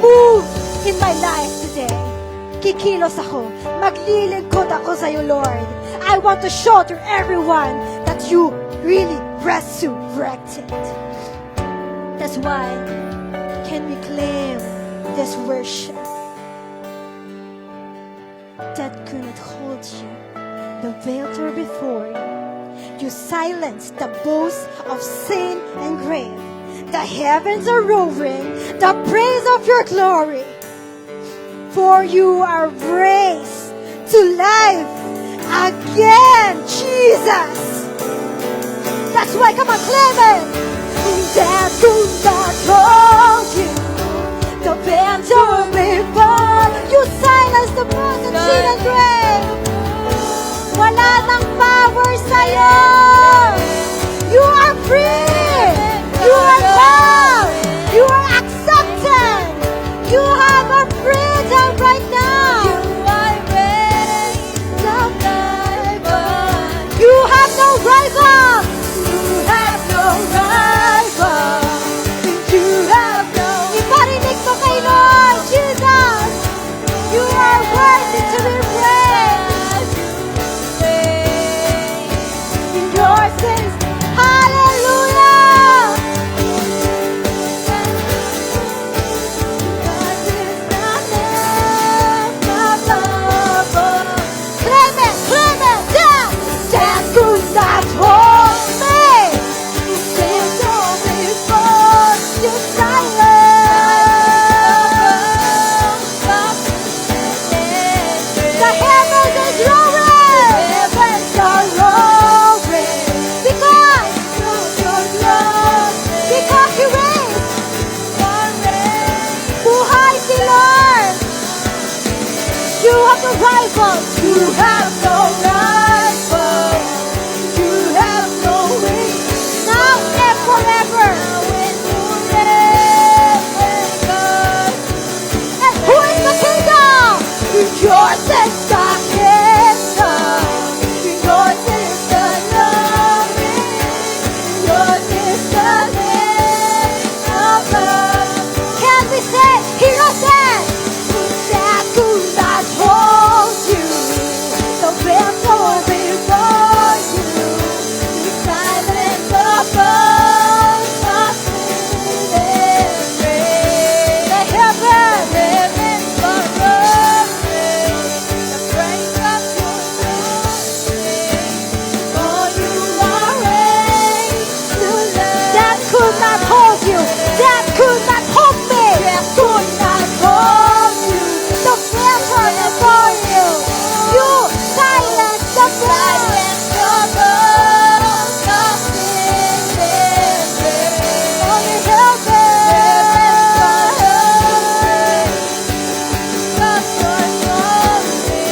move in my life today. Kikilos ako. Maglilingkod ako sa iyo, Lord. I want to show to everyone that you really resurrected. That's why can we claim this worship that could not hold you. The veil tore before you. You silenced the boast of sin and grave. The heavens are roaring the praise of your glory. For you are raised to life again, Jesus. That's why, come on, claim it. Death could not hold you. The veil tore before you silenced the boast of sin and grave. Wala nang power sa'yo. You are free. You are loved. You are accepted. You have a freedom right now. You are raised up rival. You have no rival. You have no rival. You have no. Iparinig mo kay Lord Jesus. You are worthy to be praised. Yours is hallelujah. Yours is the name above. Claim it, yeah. Death could not hold me. Sin told before you the heavens is roaring. Heavens are roaring. Because He reigns. Buhay si Lord. You have no rival. You have no rival. You have no wing. Now and forever. And who is the kingdom? Yours is the kingdom. Yours is the glory. Yours is the name above. Can we say, Hero said, that could not hold you. The veil tore before you. You silence the boast of sin and grave. The heavens are roaring. The praise of your glory. For you are raised to life. That could not hold you. That could not hold me. That could not hold you. The veil tore before you. You silence the boast of sin and grave. Only heavens are roaring. That's your glory.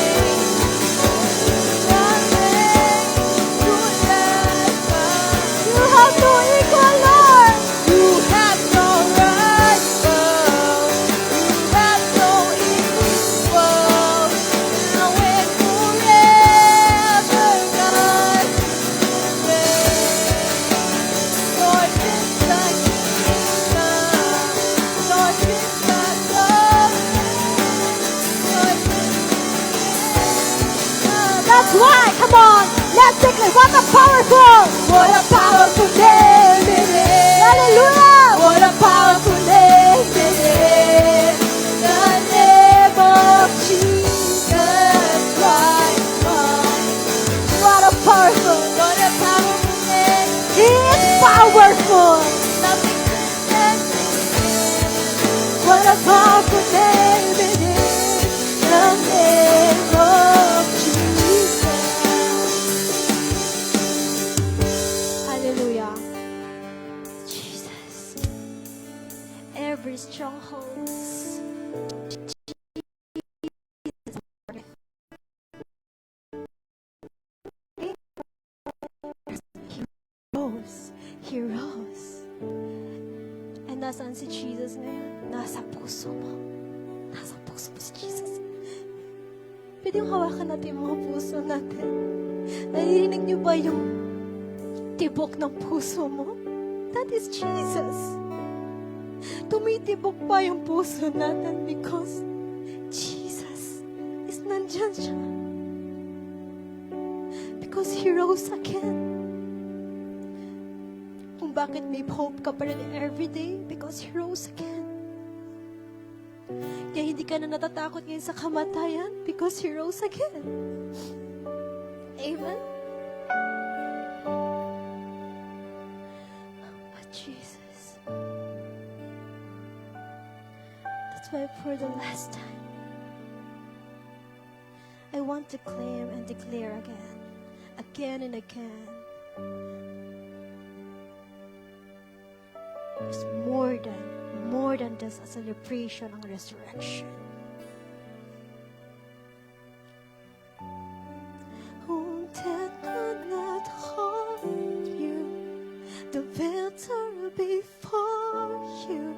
You have no equal, Lord. You have no rival. You have no equal. Now and forever, God reigns. Yours is the kingdom. Yours is the glory. Yours is That's why, come on, let's declare what a powerful name it is. Hallelujah. What a powerful name it is. The name of Jesus Christ. What a powerful name. He is powerful. Nothing can stand. What a powerful name it is. The name of Jesus. Hallelujah. Jesus. Every strongholds. He rose. And nasaan si Jesus ngayon? Nasa puso mo. Nasa puso mo si Jesus. Pwede yung hawakan natin yung mga puso natin. Naririnig niyo ba yung tibok ng puso mo? That is Jesus. tumitibok pa yung puso natin because Jesus is nandyan siya. Because He rose again. Kung bakit may hope ka pa rin everyday, because He rose again. Kaya hindi ka na natatakot ngayon sa kamatayan, because He rose again. Amen? But Jesus, that's why for the last time, I want to claim and declare again and again, there's more than just a celebration ng resurrection. Oh, death could not harm you, the victor before you.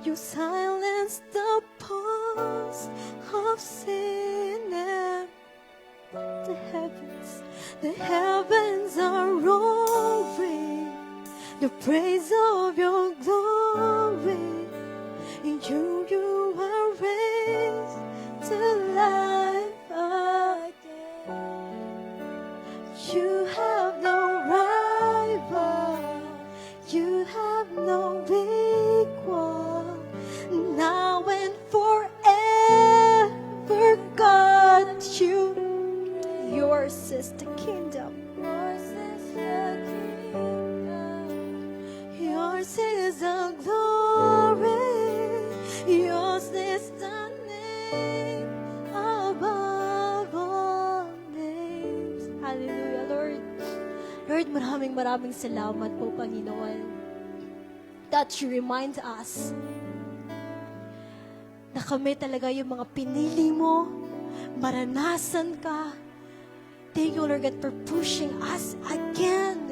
You silenced the pulse of sin, and the heavens are roaring the praise of your glory. In you are raised to life again. You have no rival, you have no equal. Now and forever, God, yours is the kingdom. Yours is the glory. Yours is the name above all names. Hallelujah, Lord. Lord, maraming salamat po, Panginoon, that you remind us na kami talaga yung mga pinili mo, maranasan ka. Thank you, Lord God, for pushing us again.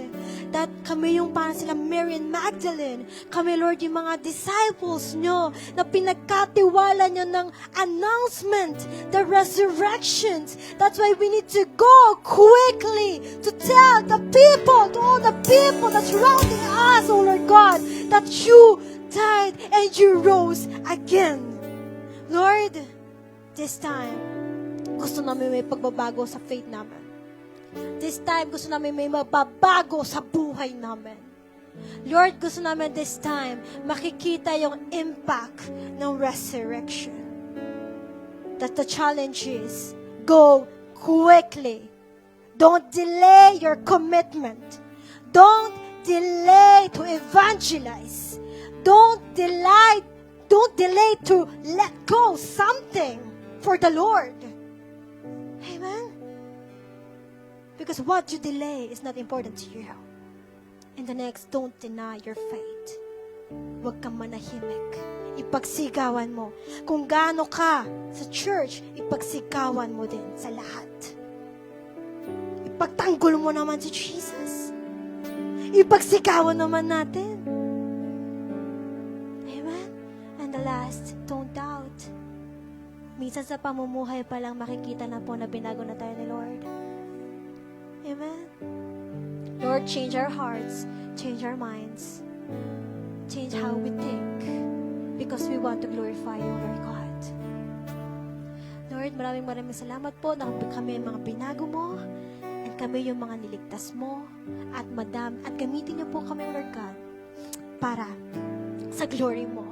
That kami yung parang sila Mary and Magdalene. Kami, Lord, yung mga disciples nyo na pinagkatiwala nyo ng announcement, the resurrections. That's why we need to go quickly to tell the people, to all the people that's surrounding us, oh Lord God, that you died and you rose again. Lord, this time, gusto namin may pagbabago sa faith namin. This time, gusto namin may mababago sa buhay namin. Lord, gusto namin this time, makikita yung impact ng resurrection. That the challenge is, go quickly. Don't delay your commitment. Don't delay to evangelize. Don't delay to let go something for the Lord. Amen? Because what you delay is not important to you. And the next, don't deny your faith. Huwag kang manahimik. Ipagsigawan mo. Kung gaano ka sa church, ipagsigawan mo din sa lahat. Ipagtanggol mo naman si Jesus. Ipagsigawan naman natin. Amen? And the last, don't doubt. Minsan sa pamumuhay pa lang makikita na po na binago na tayo ni Lord. Amen? Lord, change our hearts, change our minds, change how we think, because we want to glorify you, Lord God. Lord, maraming salamat po na kami ang mga binago mo, and kami yung mga niligtas mo, at gamitin niyo po kami, Lord God, para sa glory mo.